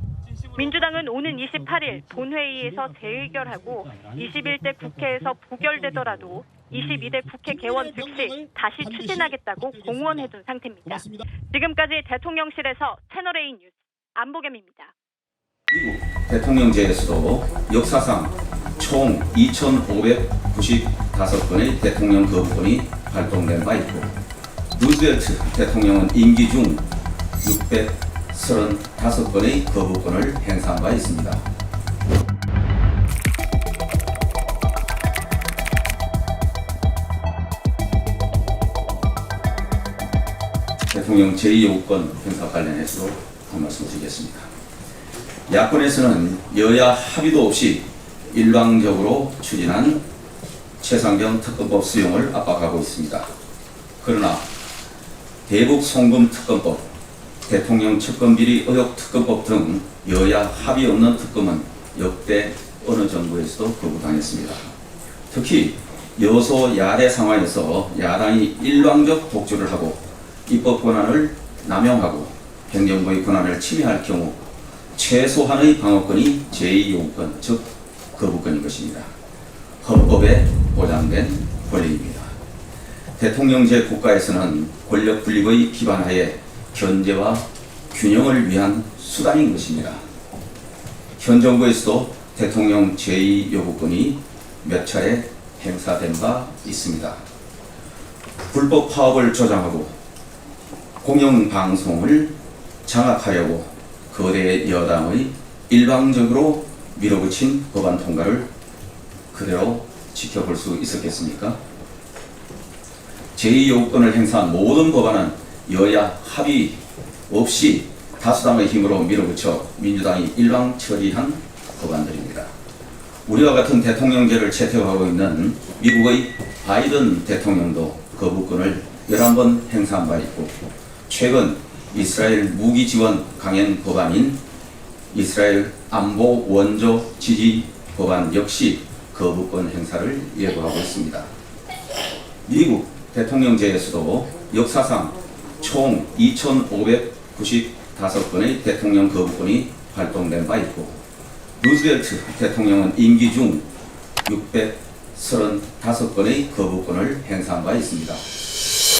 Speaker 17: 민주당은 오는 28일 본회의에서 재의결하고 21대 국회에서 부결되더라도 22대 국회 개원 즉시 다시 추진하겠다고 공언해둔 상태입니다. 지금까지 대통령실에서 채널A 뉴스 안보겸입니다.
Speaker 25: 미국 대통령제에서도 역사상 총 2,595건의 대통령 거부권이 발동된 바 있고 루즈벨트 대통령은 임기 중 635건의 거부권을 행사한 바 있습니다. 대통령 제2요구권 행사 관련해서도 한 말씀 드리겠습니다. 야권에서는 여야 합의도 없이 일방적으로 추진한 최상병 특검법 수용을 압박하고 있습니다. 그러나 대북 송금 특검법, 대통령 측근비리 의혹 특검법 등 여야 합의 없는 특검은 역대 어느 정부에서도 거부당했습니다. 특히 여소야대 상황에서 야당이 일방적 독주를 하고 입법 권한을 남용하고 행정부의 권한을 침해할 경우 최소한의 방어권이 제2요구권, 즉 거부권인 것입니다. 헌법에 보장된 권리입니다. 대통령제 국가에서는 권력 분립의 기반하에 견제와 균형을 위한 수단인 것입니다. 현 정부에서도 대통령 제2요구권이 몇 차례 행사된 바 있습니다. 불법 파업을 조장하고 공영방송을 장악하려고 거대 여당의 일방적으로 밀어붙인 법안 통과를 그대로 지켜볼 수 있었겠습니까? 제2요구권을 행사한 모든 법안은 여야 합의 없이 다수당의 힘으로 밀어붙여 민주당이 일방 처리한 법안들입니다. 우리와 같은 대통령제를 채택하고 있는 미국의 바이든 대통령도 거부권을 11번 행사한 바 있고, 최근 이스라엘 무기 지원 강행 법안인 이스라엘 안보 원조 지지 법안 역시 거부권 행사를 예고하고 있습니다. 미국 대통령제에서도 역사상 총 2,595건의 대통령 거부권이 발동된 바 있고, 루즈벨트 대통령은 임기 중 635건의 거부권을 행사한 바 있습니다.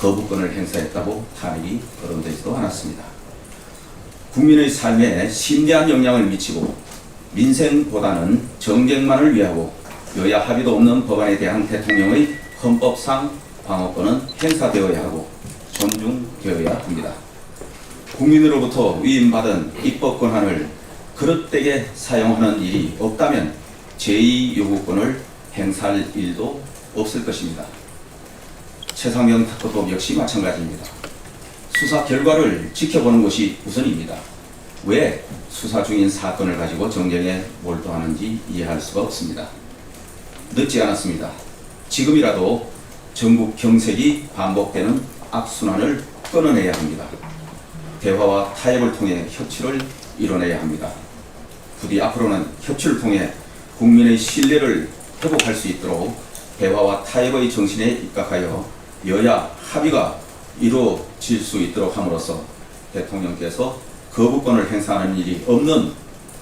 Speaker 25: 거부권을 행사했다고 탄핵이 거론되지도 않았습니다. 국민의 삶에 심대한 영향을 미치고 민생보다는 정쟁만을 위하고 여야 합의도 없는 법안에 대한 대통령의 헌법상 방어권은 행사되어야 하고 존중되어야 합니다. 국민으로부터 위임받은 입법 권한을 그릇되게 사용하는 일이 없다면 제2요구권을 행사할 일도 없을 것입니다. 최상병 특검법 역시 마찬가지입니다. 수사 결과를 지켜보는 것이 우선입니다. 왜 수사 중인 사건을 가지고 정쟁에 몰두하는지 이해할 수가 없습니다. 늦지 않았습니다. 지금이라도 전국 경색이 반복되는 악순환을 끊어내야 합니다. 대화와 타협을 통해 협치를 이뤄내야 합니다. 부디 앞으로는 협치를 통해 국민의 신뢰를 회복할 수 있도록 대화와 타협의 정신에 입각하여 여야 합의가 이루어질 수 있도록 함으로써 대통령께서 거부권을 행사하는 일이 없는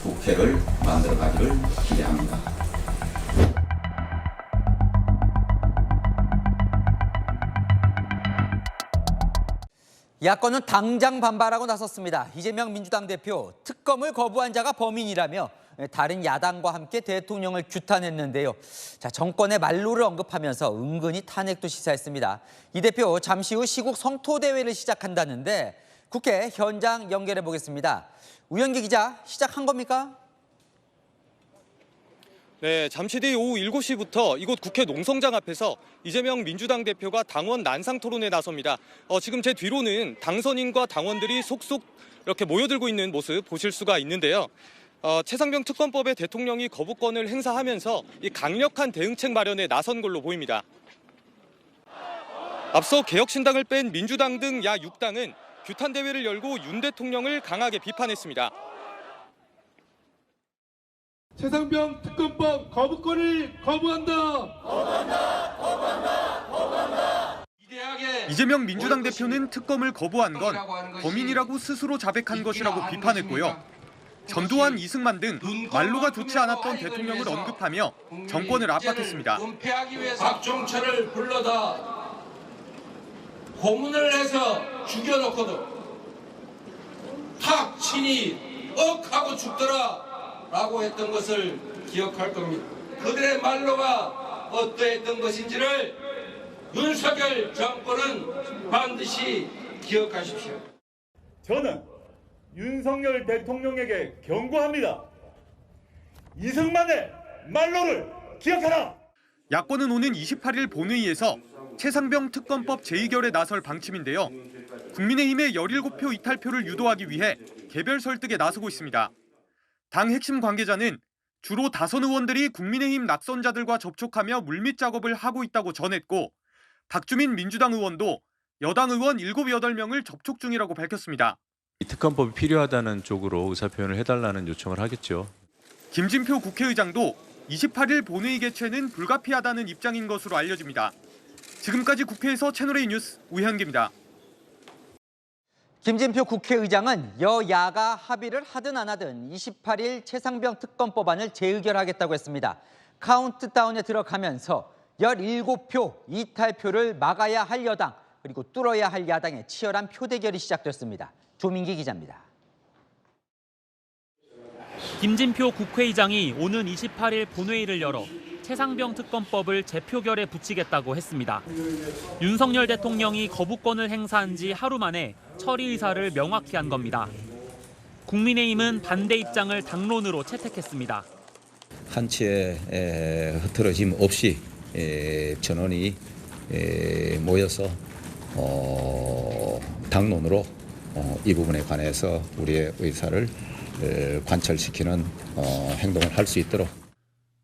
Speaker 25: 국회를 만들어가기를 기대합니다.
Speaker 1: 야권은 당장 반발하고 나섰습니다. 이재명 민주당 대표, 특검을 거부한 자가 범인이라며 다른 야당과 함께 대통령을 규탄했는데요. 자, 정권의 말로를 언급하면서 은근히 탄핵도 시사했습니다. 이 대표 잠시 후 시국 성토대회를 시작한다는데 국회 현장 연결해 보겠습니다. 우영기 기자, 시작한 겁니까?
Speaker 10: 네, 잠시 뒤 오후 7시부터 이곳 국회 농성장 앞에서 이재명 민주당 대표가 당원 난상 토론에 나섭니다. 지금 제 뒤로는 당선인과 당원들이 속속 이렇게 모여들고 있는 모습 보실 수가 있는데요. 최상병 특검법에 대통령이 거부권을 행사하면서 이 강력한 대응책 마련에 나선 걸로 보입니다. 앞서 개혁신당을 뺀 민주당 등 야 6당은 규탄 대회를 열고 윤 대통령을 강하게 비판했습니다.
Speaker 9: 최상병 특검법 거부권을 거부한다.
Speaker 10: 이재명 민주당 대표는 특검을 거부한 건 범인이라고 스스로 자백한 것이라고 비판했고요. 전두환, 이승만 등 말로가 좋지 않았던 대통령을 언급하며 정권을 압박했습니다.
Speaker 4: 은폐하기 위해서 박종철을 불러다 고문을 해서 죽여놓고도 탁 친히 억하고 죽더라 라고 했던 것을 기억할 겁니다. 그들의 말로가 어떠했던 것인지를 윤석열 정권은 반드시 기억하십시오.
Speaker 18: 저는 윤석열 대통령에게 경고합니다. 이승만의 말로를 기억하라.
Speaker 10: 야권은 오는 28일 본회의에서 최상병 특검법 제2결에 나설 방침인데요. 국민의힘의 17표 이탈표를 유도하기 위해 개별 설득에 나서고 있습니다. 당 핵심 관계자는 주로 다선 의원들이 국민의힘 낙선자들과 접촉하며 물밑 작업을 하고 있다고 전했고, 박주민 민주당 의원도 여당 의원 7, 8명을 접촉 중이라고 밝혔습니다.
Speaker 19: 이 특검법이 필요하다는 쪽으로 의사표현을 해달라는 요청을 하겠죠.
Speaker 10: 김진표 국회의장도 28일 본회의 개최는 불가피하다는 입장인 것으로 알려집니다. 지금까지 국회에서 채널A 뉴스 우현기입니다.
Speaker 1: 김진표 국회의장은 여야가 합의를 하든 안 하든 28일 최상병 특검법안을 재의결하겠다고 했습니다. 카운트다운에 들어가면서 17표 이탈표를 막아야 할 여당, 그리고 뚫어야 할 야당의 치열한 표대결이 시작됐습니다. 조민기 기자입니다.
Speaker 2: 김진표 국회의장이 오는 28일 본회의를 열어 최상병 특검법을 재표결에 붙이겠다고 했습니다. 윤석열 대통령이 거부권을 행사한 지 하루 만에 처리 의사를 명확히 한 겁니다. 국민의힘은 반대 입장을 당론으로 채택했습니다.
Speaker 6: 한치의 흐트러짐 없이 전원이 모여서 당론으로 이 부분에 관해서 우리의 의사를 관철시키는 행동을 할 수 있도록.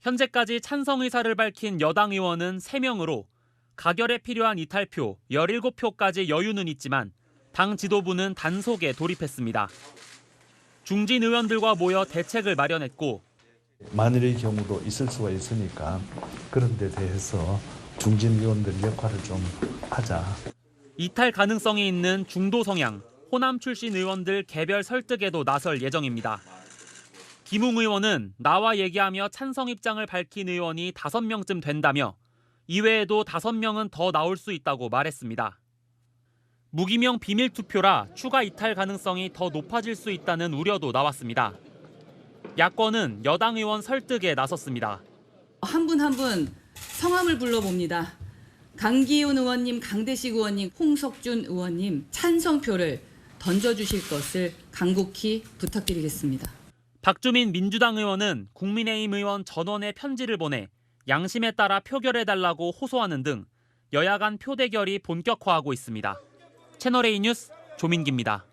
Speaker 2: 현재까지 찬성 의사를 밝힌 여당 의원은 3명으로 가결에 필요한 이탈표 17표까지 여유는 있지만 당 지도부는 단속에 돌입했습니다. 중진 의원들과 모여 대책을 마련했고
Speaker 8: 만일의 경우도 있을 수가 있으니까 그런 데 대해서 중진 의원들 역할을 좀 하자.
Speaker 2: 이탈 가능성이 있는 중도 성향, 호남 출신 의원들 개별 설득에도 나설 예정입니다. 김웅 의원은 나와 얘기하며 찬성 입장을 밝힌 의원이 5명쯤 된다며 이외에도 5명은 더 나올 수 있다고 말했습니다. 무기명 비밀 투표라 추가 이탈 가능성이 더 높아질 수 있다는 우려도 나왔습니다. 야권은 여당 의원 설득에 나섰습니다.
Speaker 14: 한 분 한 분 성함을 불러봅니다. 강기훈 의원님, 강대식 의원님, 홍석준 의원님 찬성표를 던져주실 것을 간곡히 부탁드리겠습니다.
Speaker 2: 박주민 민주당 의원은 국민의힘 의원 전원에 편지를 보내 양심에 따라 표결해달라고 호소하는 등 여야 간 표대결이 본격화하고 있습니다. 채널A 뉴스 조민기입니다.